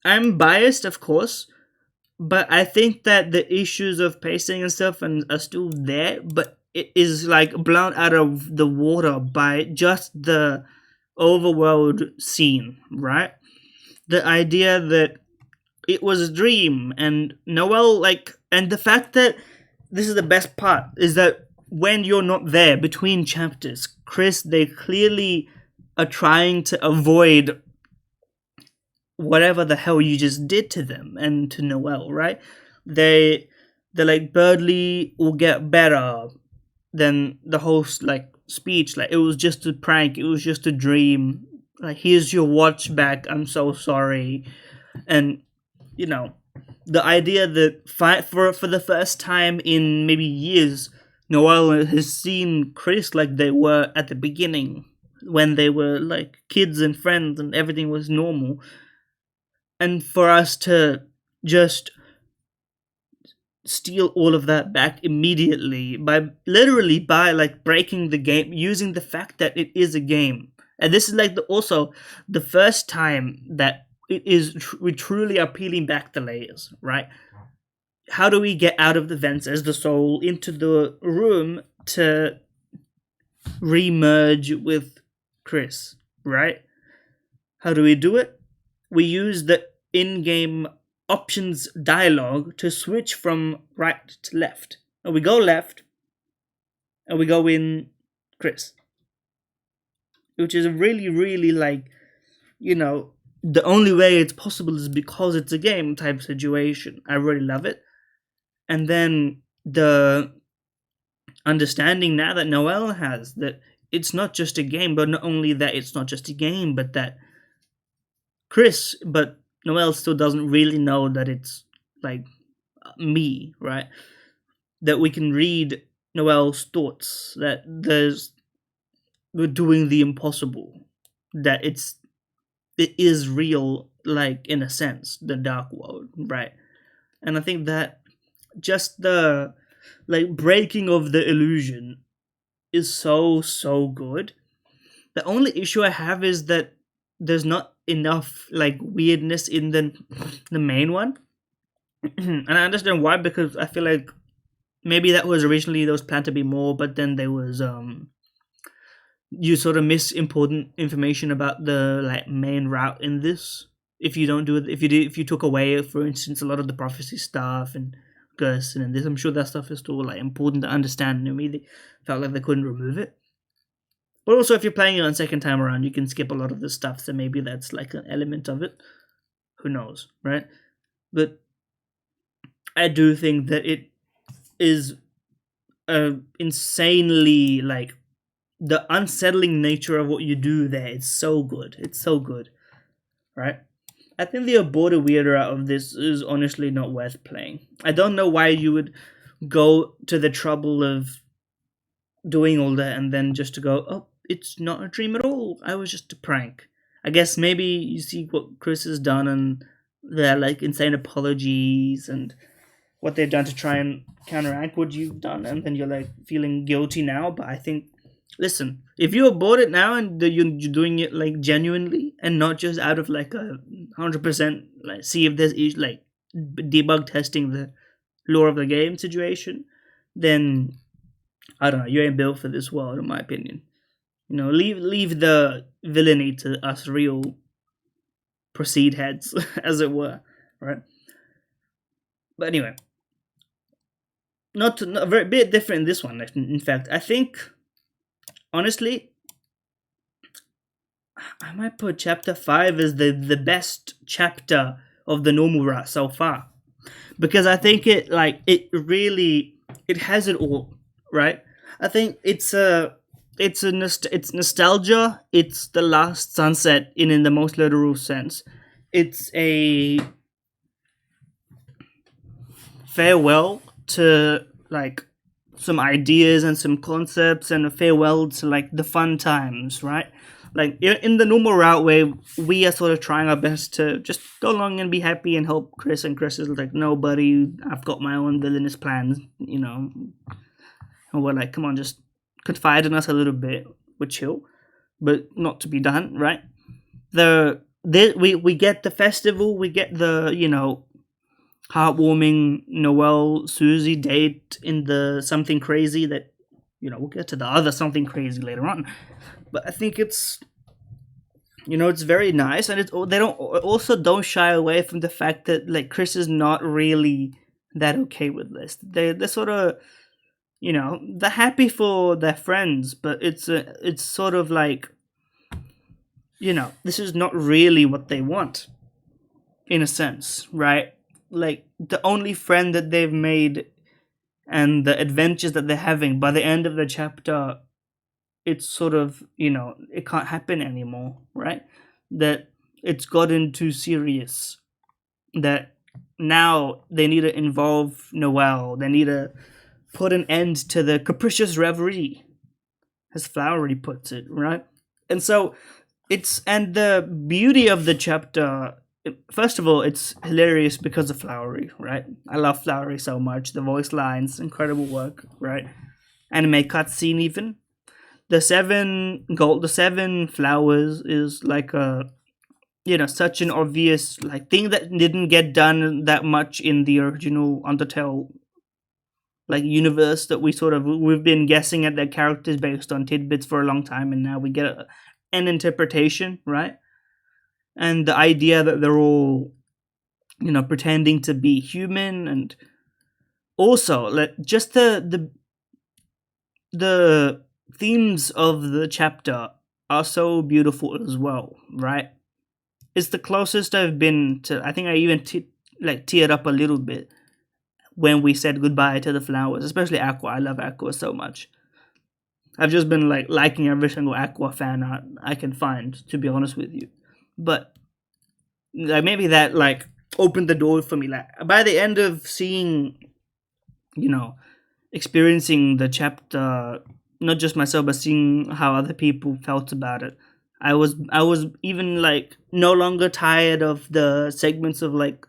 [SPEAKER 1] I'm biased, of course, but I think that the issues of pacing and stuff are still there. But it is like blown out of the water by just the overworld scene, right? The idea that it was a dream, and Noel, like, and the fact that this is the best part is that when you're not there between chapters, Chris, they clearly are trying to avoid whatever the hell you just did to them and to Noel, right? They're like, Birdley will get better. Then the host like speech, like, it was just a prank, it was just a dream. Like, here's your watch back. I'm so sorry. And you know, the idea that for the first time in maybe years, Noel has seen Chris like they were at the beginning, when they were like kids and friends and everything was normal. And for us to just steal all of that back immediately by literally by like breaking the game, using the fact that it is a game. And this is like also the first time that it is we truly are peeling back the layers, right? How do we get out of the vents as the soul into the room to re-merge with Chris, right? How do we do it? We use the in-game options dialogue to switch from right to left. And we go left, and we go in Chris. Which is really, really like, the only way it's possible is because it's a game type situation. I really love it. And then the understanding now that Noel has that it's not just a game, but not only that it's not just a game, but that but Noel still doesn't really know that it's like me, right? That we can read Noel's thoughts, that we're doing the impossible, that it is real, like, in a sense, the dark world, right? And I think that just the like breaking of the illusion is so good. The only issue I have is that there's not enough like weirdness in the main one. And I understand why, because I feel like maybe that was originally there was planned to be more, but then there was you sort of miss important information about the like main route in this. If you don't do it, if you took away, for instance, a lot of the prophecy stuff and Gerson and this, I'm sure that stuff is still like important to understand. And me, they felt like they couldn't remove it. But also, if you're playing it on second time around, you can skip a lot of the stuff, so maybe that's like an element of it. Who knows, right? But I do think that it is insanely like the unsettling nature of what you do there. It's so good. It's so good, right? I think the aborted weirder out of this is honestly not worth playing. I don't know why you would go to the trouble of doing all that and then just to go, oh, it's not a dream at all. I was just a prank. I guess maybe you see what Chris has done and their like insane apologies and what they've done to try and counteract what you've done, and then you're like feeling guilty now. But I think, listen, if you abort it now and you're doing it like genuinely and not just out of like 100% like see if there's like debug testing the lore of the game situation, then I don't know, you ain't built for this world, in my opinion. Leave the villainy to us real proceed heads, as it were, right? But anyway, not a very bit different in this one. In fact, I think honestly, I might put chapter 5 as the best chapter of the normal route so far, because I think it has it all, right? I think it's nostalgia. It's the last sunset in the most literal sense. It's a farewell to like some ideas and some concepts, and a farewell to like the fun times, right? Like in the normal route where we are sort of trying our best to just go along and be happy and help Chris, and Chris is like, no, buddy, I've got my own villainous plans, and we're like, come on, just confide in us a little bit. We're chill, but not to be done, right? We get the festival, we get the heartwarming Noel Susie date in the something crazy that we'll get to the other something crazy later on. But I think it's very nice, and they don't shy away from the fact that like Chris is not really that okay with this. They're sort of they're happy for their friends, but it's sort of like this is not really what they want, in a sense, right? Like the only friend that they've made and the adventures that they're having by the end of the chapter, it's sort of it can't happen anymore, right? That it's gotten too serious, that now they need to involve Noel, they need to put an end to the capricious reverie, as Flowery puts it, right? And so and the beauty of the chapter, first of all, it's hilarious because of Flowery, right? I love Flowery so much. The voice lines, incredible work, right? Anime cutscene even. The seven flowers is like a such an obvious like thing that didn't get done that much in the original Undertale like universe, that we've been guessing at their characters based on tidbits for a long time, and now we get an interpretation, right? And the idea that they're all pretending to be human, and also like just the themes of the chapter are so beautiful as well, right? It's the closest I've been to. I think I even teared up a little bit when we said goodbye to the flowers, especially Aqua. I love Aqua so much. I've just been like liking every single Aqua fan art I can find, to be honest with you. But like maybe that like opened the door for me. Like by the end of seeing, experiencing the chapter, not just myself, but seeing how other people felt about it, I was even like no longer tired of the segments of like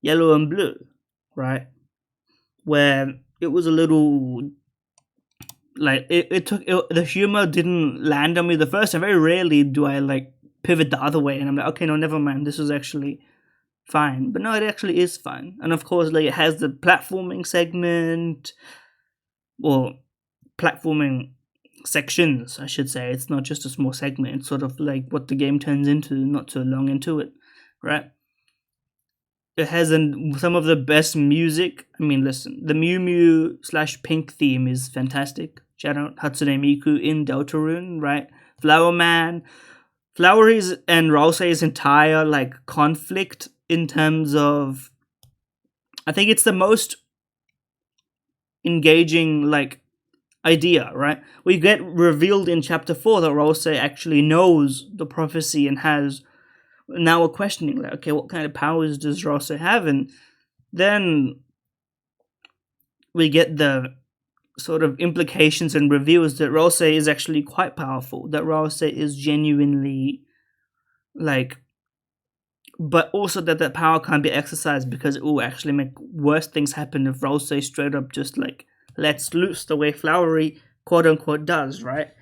[SPEAKER 1] yellow and blue, right? Where it was a little like the humor didn't land on me the first time. Very rarely do I like pivot the other way and I'm like, okay, no, never mind, this is actually fine. But no, it actually is fine. And of course, like it has the platforming segment, or platforming sections, I should say. It's not just a small segment. It's sort of like what the game turns into not too long into it, right? It has some of the best music. I mean, listen, the Mew Mew / Pink theme is fantastic. Shout out Hatsune Miku in Deltarune, right? Flower Man, Flowery's and Rosei's entire like conflict in terms of, I think it's the most engaging like idea, right? We get revealed in chapter 4 that Rosei actually knows the prophecy and has, now we're questioning like, okay, what kind of powers does Rosei have? And then we get the sort of implications and reveals that Rosei is actually quite powerful, that Rosei is genuinely like, but also that power can't be exercised because it will actually make worse things happen if Rosei straight up just like lets loose the way Flowery quote unquote does, right?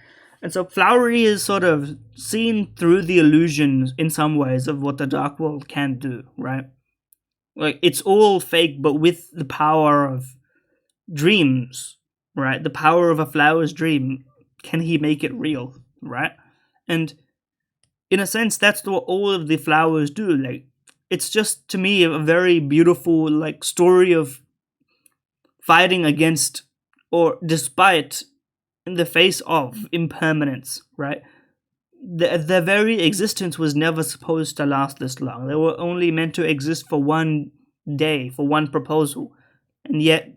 [SPEAKER 1] And so Flowery is sort of seen through the illusions in some ways of what the Dark World can do, right? Like it's all fake, but with the power of dreams, right? The power of a flower's dream, can he make it real, right? And in a sense, that's what all of the flowers do. Like it's just to me a very beautiful like story of fighting against, or despite, in the face of impermanence, right? Their very existence was never supposed to last this long. They were only meant to exist for one day, for one proposal, and yet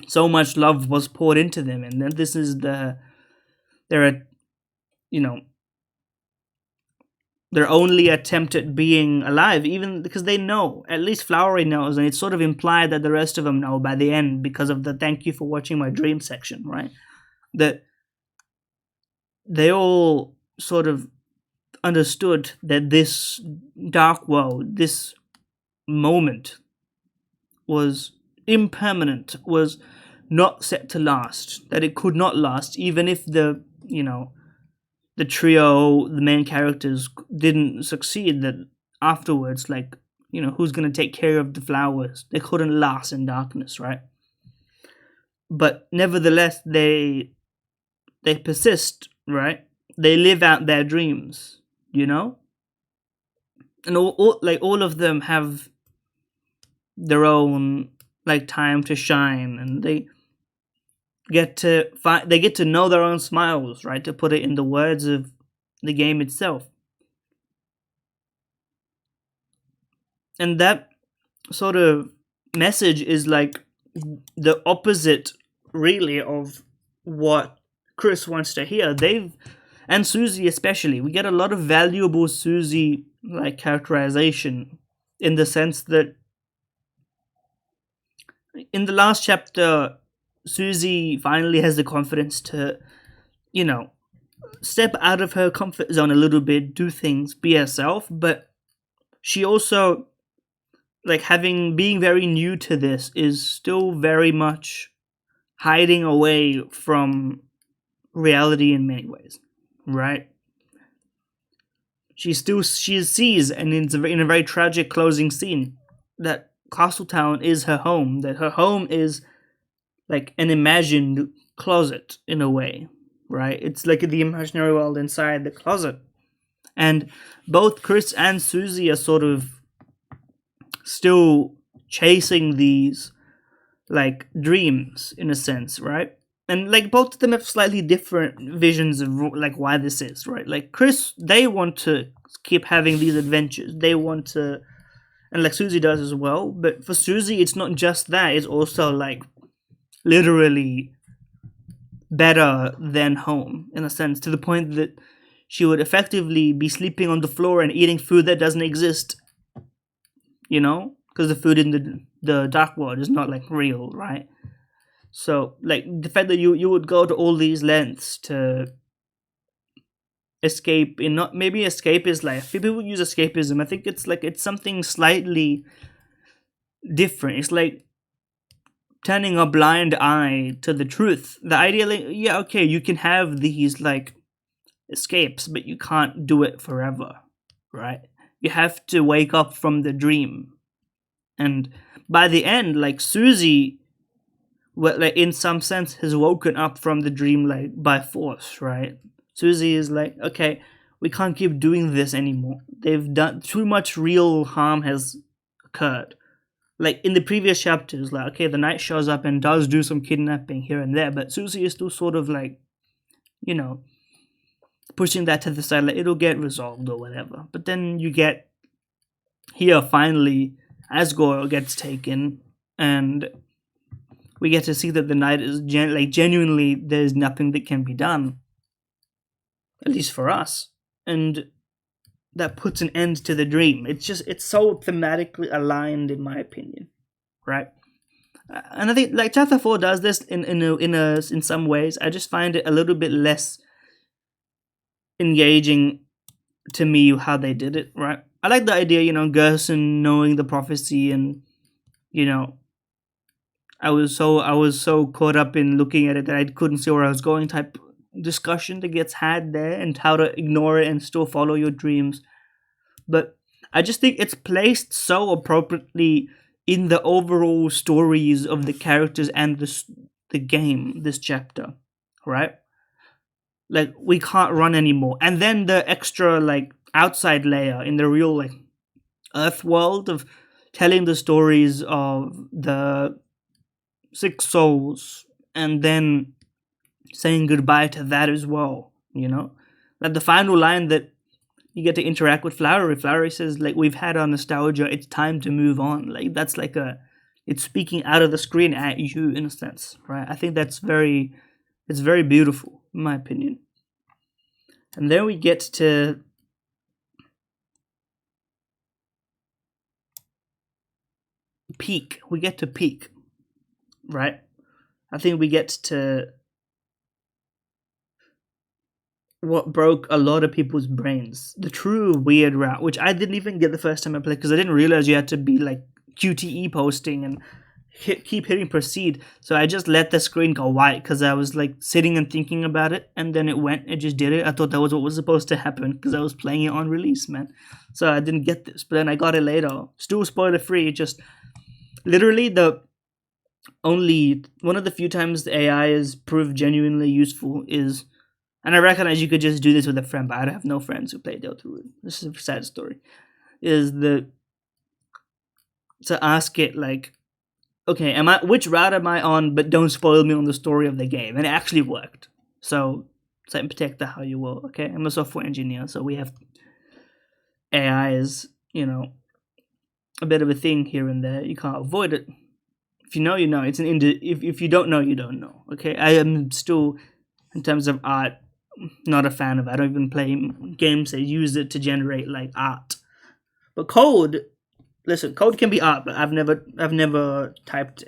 [SPEAKER 1] so much love was poured into them. And then this is they're their only attempt at being alive, even because they know, at least Flowery knows, and it's sort of implied that the rest of them know by the end because of the thank you for watching my dream section, right? That they all sort of understood that this dark world, this moment, was impermanent, was not set to last, that it could not last, even if the trio, the main characters, didn't succeed, that afterwards, like, who's going to take care of the flowers? They couldn't last in darkness, right? but nevertheless they persist, right? They live out their dreams, you know, and all of them have their own like time to shine, and they get to know their own smiles, right? To put it in the words of the game itself, and that sort of message is like the opposite, really, of what Chris wants to hear. And Susie especially, we get a lot of valuable Susie like characterization, in the sense that in the last chapter, Susie finally has the confidence to, you know, step out of her comfort zone a little bit, do things, be herself, but she also, like, being very new to this, is still very much hiding away from reality in many ways, right? She sees, and in a very tragic closing scene, that Castletown is her home, that her home is like an imagined closet in a way, right? It's like the imaginary world inside the closet. And both Chris and Susie are sort of still chasing these like dreams, in a sense, right? And like both of them have slightly different visions of like why this is, right? Like Chris, they want to keep having these adventures, they want to, and like Susie does as well. But for Susie, it's not just that, it's also like literally better than home, in a sense, to the point that she would effectively be sleeping on the floor and eating food that doesn't exist, you know, because the food in the dark world is not like real, right? So like the fact that you would go to all these lengths to escape, in not maybe escape is like, people use escapism, I think it's like it's something slightly different. It's like turning a blind eye to the truth. The idea, like, yeah, okay, you can have these like escapes, but you can't do it forever, right? You have to wake up from the dream. And by the end, like Susie, well, like in some sense, has woken up from the dream like by force, right? Susie is like, okay, we can't keep doing this anymore. They've done too much, real harm has occurred. Like in the previous chapters, like, okay, the knight shows up and does do some kidnapping here and there, but Susie is still sort of like, you know, pushing that to the side, like it'll get resolved or whatever. But then you get here finally, Asgore gets taken, and we get to see that the knight is genuinely, there's nothing that can be done, at least for us, and that puts an end to the dream. It's so thematically aligned, in my opinion, right? And I think like chapter 4 does this in some ways. I just find it a little bit less engaging to me how they did it, right? I like the idea, you know, Gerson knowing the prophecy, and you know, I was so caught up in looking at it that I couldn't see where I was going type discussion that gets had there, and how to ignore it and still follow your dreams. But I just think it's placed so appropriately in the overall stories of the characters and the game, this chapter, right? Like, we can't run anymore. And then the extra, like, outside layer in the real, like, Earth world of telling the stories of the 6 souls, and then saying goodbye to that as well, you know? Like, the final line that you get to interact with Flowery. Flowery says, like, we've had our nostalgia, it's time to move on. Like, that's like it's speaking out of the screen at you, in a sense, right? I think it's very beautiful, in my opinion. And then we get to peak. Right? I think we get to what broke a lot of people's brains. The true weird route, which I didn't even get the first time I played, because I didn't realize you had to be like QTE posting and keep hitting proceed. So I just let the screen go white because I was like sitting and thinking about it, and then it just did it. I thought that was what was supposed to happen because I was playing it on release, man. So I didn't get this, but then I got it later. Still spoiler free. Just literally only one of the few times the AI is proved genuinely useful is, and I recognize you could just do this with a friend, but I have no friends who play Deltarune. This is a sad story. Is the to ask it like, okay, which route am I on? But don't spoil me on the story of the game, and it actually worked. So protect the how you will. Okay, I'm a software engineer, so we have AI is a bit of a thing here and there. You can't avoid it. If you know, you know. It's if you don't know, you don't know. Okay, I am still, in terms of art, not a fan of it. I don't even play games that use it to generate like art. But code, listen, code can be art, but I've never typed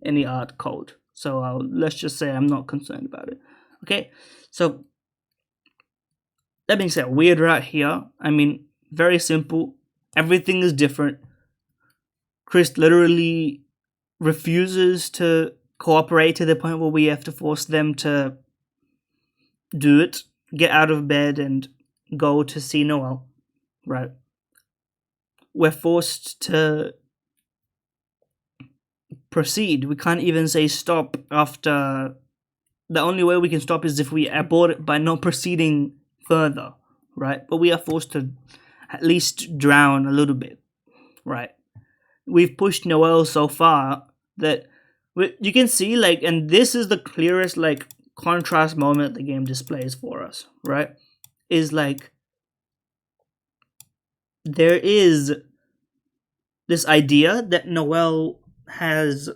[SPEAKER 1] any art code. So let's just say I'm not concerned about it. Okay, so that being said, weird route here. I mean, very simple. Everything is different. Chris literally refuses to cooperate to the point where we have to force them to do it, get out of bed and go to see Noel, right? We're forced to proceed. We can't even say stop after. The only way we can stop is if we abort it by not proceeding further, right? But we are forced to at least drown a little bit, right? We've pushed Noel so far that you can see, like, and this is the clearest, like, contrast moment the game displays for us, right? Is like, there is this idea that Noel has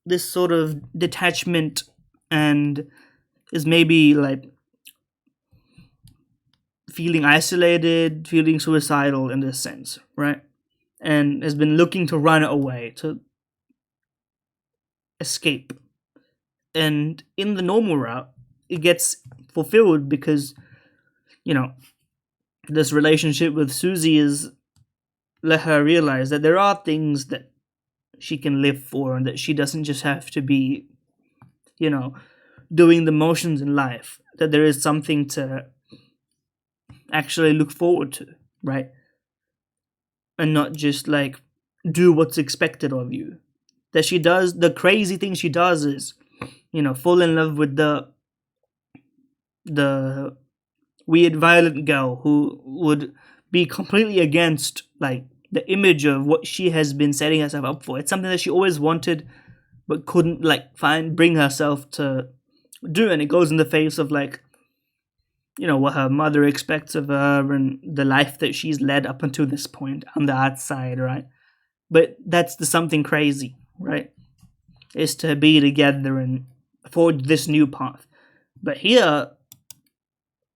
[SPEAKER 1] this sort of detachment and is maybe like feeling isolated, feeling suicidal in this sense, right? And has been looking to run away, to escape. And in the normal route, it gets fulfilled because, this relationship with Susie is let her realize that there are things that she can live for and that she doesn't just have to be, doing the motions in life. That there is something to actually look forward to, right? And not just like do what's expected of you. That she does, the crazy thing she does is, fall in love with the weird violent girl who would be completely against like the image of what she has been setting herself up for. It's something that she always wanted but couldn't like bring herself to do, and it goes in the face of like what her mother expects of her and the life that she's led up until this point on the outside, right? But that's the something crazy, right? Is to be together and forge this new path. But here,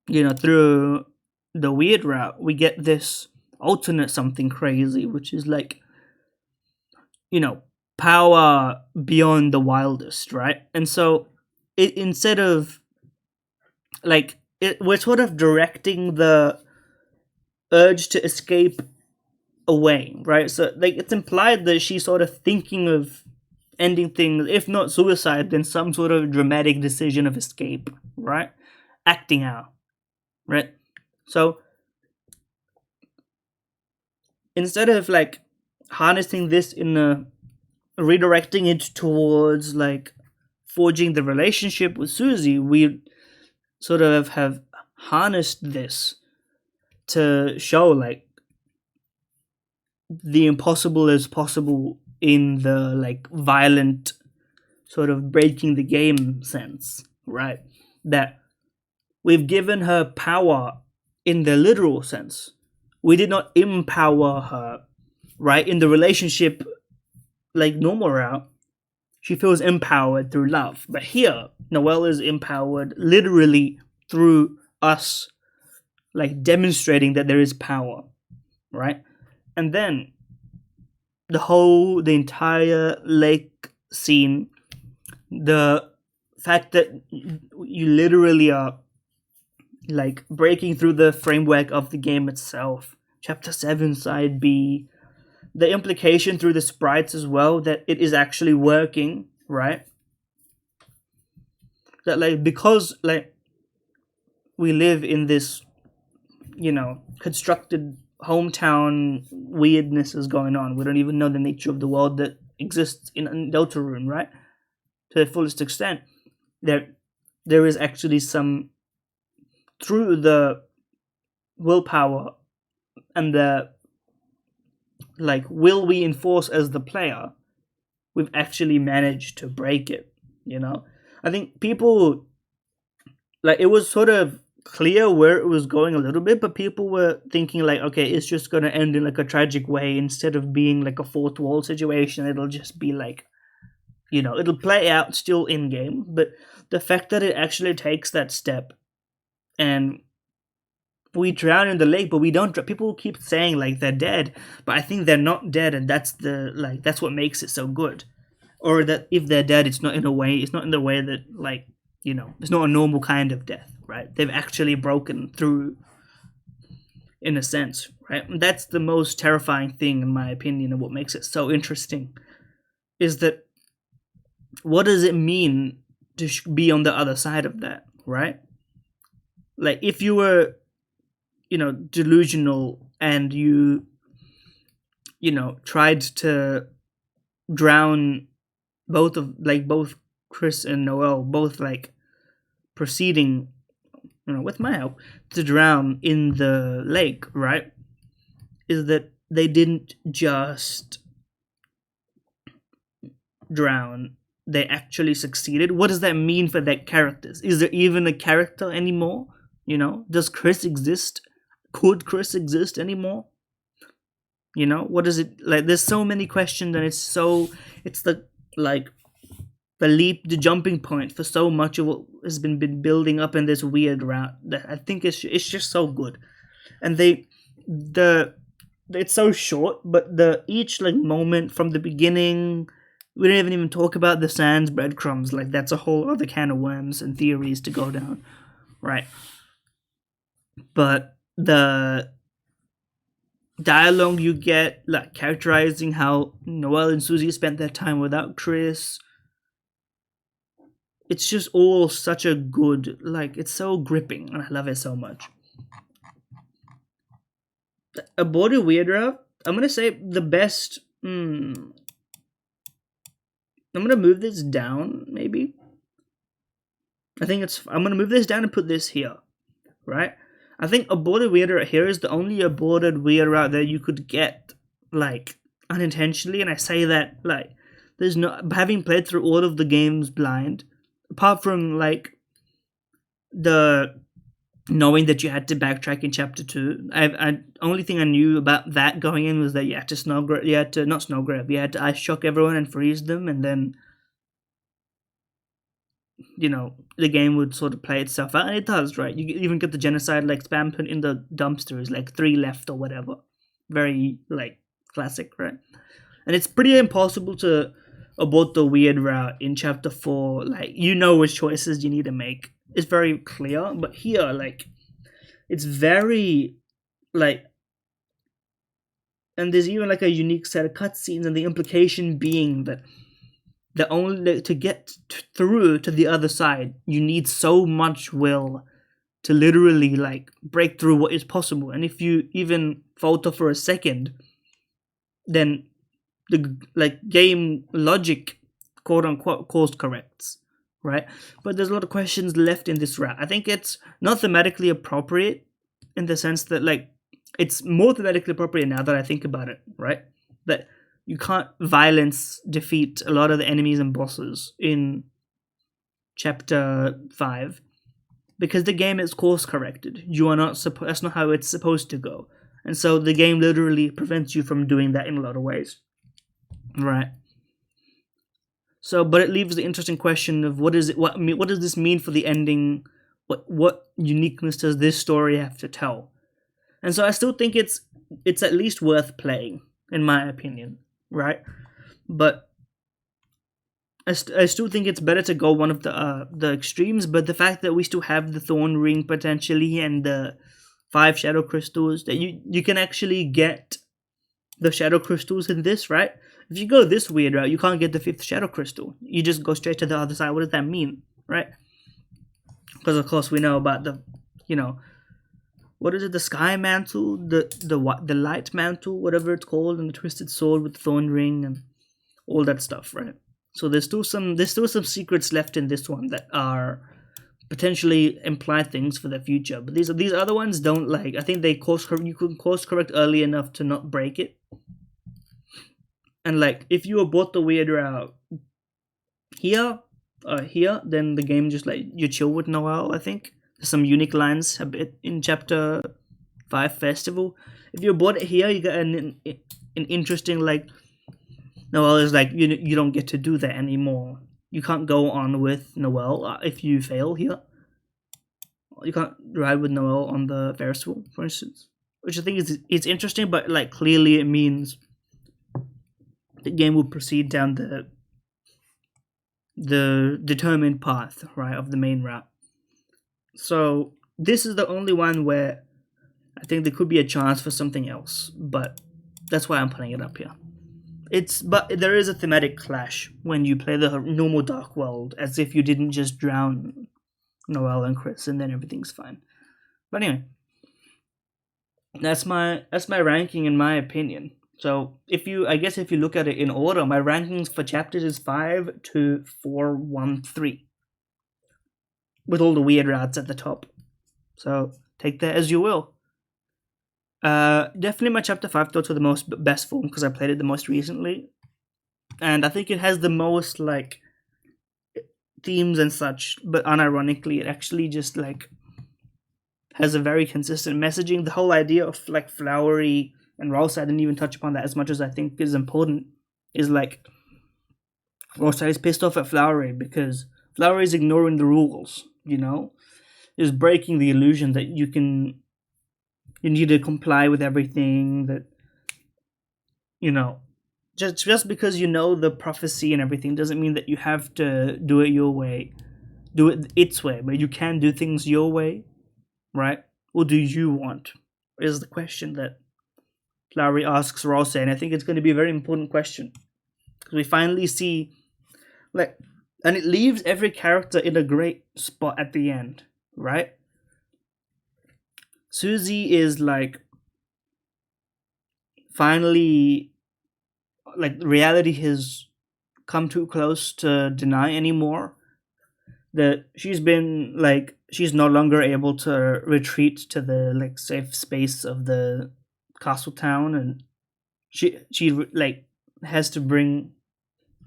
[SPEAKER 1] through the weird route, we get this alternate something crazy, which is like, power beyond the wildest, right? And so it, instead of like, we're sort of directing the urge to escape away, right? So like it's implied that she's sort of thinking of ending things, if not suicide, then some sort of dramatic decision of escape, right? Acting out, right? So instead of like harnessing this in a redirecting it towards like forging the relationship with Susie, we sort of have harnessed this to show like the impossible is possible in the like violent sort of breaking the game sense, right? That we've given her power in the literal sense. We did not empower her, right? In the relationship, like normal route, she feels empowered through love. But here, Noelle is empowered literally through us, like demonstrating that there is power, right? And then the entire lake scene, the fact that you literally are like breaking through the framework of the game itself. Chapter 7, Side B. The implication through the sprites as well that it is actually working, right? That like because like we live in this, constructed hometown weirdness is going on. We don't even know the nature of the world that exists in Deltarune, right? To the fullest extent, there is actually some, through the willpower and the like will we enforce as the player, we've actually managed to break it. I think people, like, it was sort of clear where it was going a little bit, but people were thinking like, okay, it's just going to end in like a tragic way instead of being like a fourth wall situation. It'll just be like, it'll play out still in game. But the fact that it actually takes that step, and we drown in the lake, but we don't. People keep saying like they're dead, but I think they're not dead, and that's what makes it so good. Or that if they're dead, it's not in the way that, like, it's not a normal kind of death, right? They've actually broken through, in a sense, right? And that's the most terrifying thing, in my opinion, and what makes it so interesting, is that what does it mean to be on the other side of that, right? Like, if you were, delusional and you tried to drown both Chris and Noel, both like proceeding, with my help, to drown in the lake, right? Is that they didn't just drown, they actually succeeded. What does that mean for their characters? Is there even a character anymore? Does Chris exist? Could Chris exist anymore? What is it like? There's so many questions, and it's the jumping point for so much of what has been building up in this weird route. That I think it's just so good, and it's so short, but each like moment from the beginning, we didn't even talk about the Sans breadcrumbs. Like, that's a whole other can of worms and theories to go down, right? But the dialogue you get, like, characterizing how Noel and Susie spent their time without Chris, it's just all such a good, like, it's so gripping, and I love it so much. Aborted Weirder, I'm gonna say the best. I'm gonna move this down, maybe. I'm gonna move this down and put this here, right? I think aborted weirder here is the only aborted weirder out there you could get, like, unintentionally, and I say that, like, there's no, having played through all of the games blind, apart from like the knowing that you had to backtrack in chapter 2. I only thing I knew about that going in was that you had to ice shock everyone and freeze them, and then the game would sort of play itself out, and it does, right? You even get the genocide, like, spam put in the dumpsters, like 3 left or whatever. Very, like, classic, right? And it's pretty impossible to abort the weird route in chapter 4. Like, which choices you need to make. It's very clear, but here, like, it's very, like, and there's even like a unique set of cutscenes, and the implication being that to get through to the other side, you need so much will to literally, like, break through what is possible. And if you even falter for a second, then the, like, game logic, quote unquote, course corrects, right? But there's a lot of questions left in this route. I think it's not thematically appropriate, in the sense that, like, it's more thematically appropriate now that I think about it, right? That you can't violence defeat a lot of the enemies and bosses in chapter 5 because the game is course corrected. You are not that's not how it's supposed to go. And so the game literally prevents you from doing that in a lot of ways. Right. So, but it leaves the interesting question of what does this mean for the ending? What uniqueness does this story have to tell? And so I still think it's at least worth playing, in my opinion, right? But I still think it's better to go one of the extremes. But the fact that we still have the Thorn Ring potentially and the 5 Shadow Crystals, that you can actually get the Shadow Crystals in this, right? If you go this weird route, you can't get the 5th Shadow Crystal. You just go straight to the other side. What does that mean, right? Because of course we know about the, what is it? The Sky Mantle, the Light Mantle, whatever it's called, and the Twisted Sword with the Thorn Ring, and all that stuff, right? So there's still some secrets left in this one that are potentially imply things for the future. But these other ones don't, like, I think you can course correct early enough to not break it. And like if you abort the weird route here here, then the game just like you chill with Noel, I think. There's some unique lines a bit in chapter 5 festival. If you abort it here, you get an interesting, like, Noel is like, you don't get to do that anymore. You can't go on with Noel if you fail here. You can't ride with Noel on the Ferris wheel, for instance. Which I think it's interesting, but like clearly it means the game will proceed down the determined path, right, of the main route. So this is the only one where I think there could be a chance for something else, but that's why I'm putting it up here. But there is a thematic clash when you play the normal Dark World, as if you didn't just drown Noel and Chris and then everything's fine. But anyway, that's my ranking in my opinion. So if you look at it in order, my rankings for chapters is 5 to 4, 1, 3, with all the weird routes at the top. So take that as you will. Definitely my chapter 5 thoughts are the best form because I played it the most recently, and I think it has the most like themes and such. But unironically, it actually just like has a very consistent messaging. The whole idea of like flowery and Rosa, I didn't even touch upon that as much as I think is important. Is like Rosa is pissed off at Flowery because Flowery is ignoring the rules. Is breaking the illusion that you need to comply with everything, that just because the prophecy and everything doesn't mean that you have to do it your way, do it its way, but you can do things your way, right? Or do you want, is the question that Flowery asks Rosa, and I think it's going to be a very important question because we finally see, like, and it leaves every character in a great spot at the end, right? Susie is like finally, like, reality has come too close to deny anymore. That she's been like, she's no longer able to retreat to the like safe space of the castle town, and she like has to bring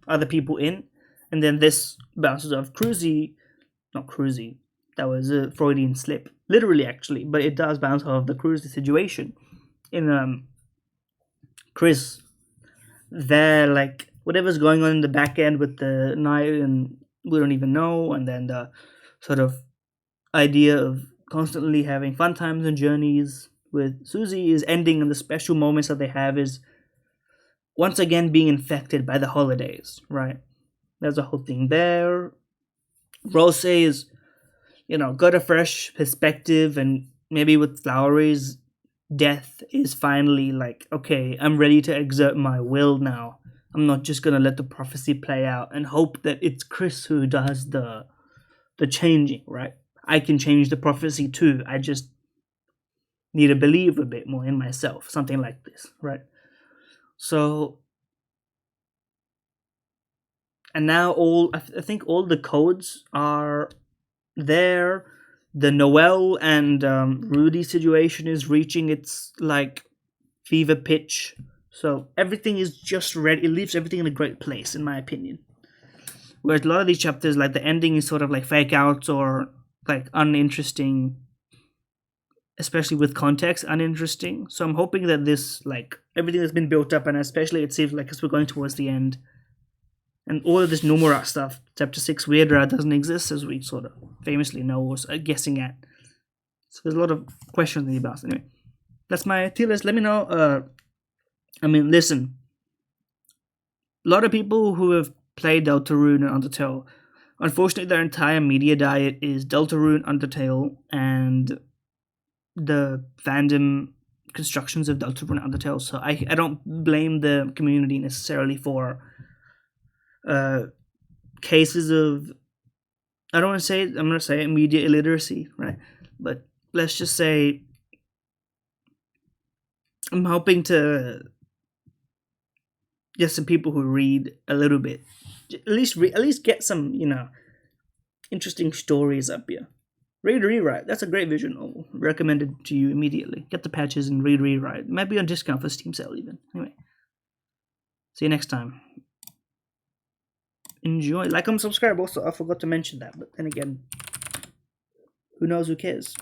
[SPEAKER 1] other people in, and then this bounces off not Cruzy. That was a Freudian slip, literally, actually, but it does bounce off the Cruzy situation. In Chris, they're like, whatever's going on in the back end with the night, and we don't even know, and then the sort of idea of constantly having fun times and journeys with Susie is ending, and the special moments that they have is once again being infected by the holidays, right? There's a whole thing there. Rose is, got a fresh perspective, and maybe with Flowery's death is finally like, okay, I'm ready to exert my will now. I'm not just gonna let the prophecy play out and hope that it's Chris who does the changing, right? I can change the prophecy too. I just need to believe a bit more in myself, something like this, right? So, and now I think all the codes are there. The Noel and Rudy situation is reaching its like fever pitch. So everything is just ready. It leaves everything in a great place, in my opinion. Whereas a lot of these chapters, like the ending is sort of like fake outs or like uninteresting, especially with context, uninteresting. So I'm hoping that this, like, everything that's been built up, and especially it seems like as we're going towards the end, and all of this Nomura stuff, chapter 6 Weirdra doesn't exist, as we sort of famously know or are guessing at. So there's a lot of questions about it. Anyway, that's my tier list. Let me know. Listen. A lot of people who have played Deltarune and Undertale, unfortunately their entire media diet is Deltarune, Undertale, and the fandom constructions of Deltarune and Undertale. So I don't blame the community necessarily for cases of, I'm going to say media illiteracy, right? But let's just say I'm hoping to just some people who read a little bit. At least get some, interesting stories up here. Read Rewrite. That's a great visual novel. Recommended to you immediately. Get the patches and read Rewrite. It might be on discount for Steam sale even. Anyway. See you next time. Enjoy. Like and subscribe also. I forgot to mention that. But then again, who knows, who cares?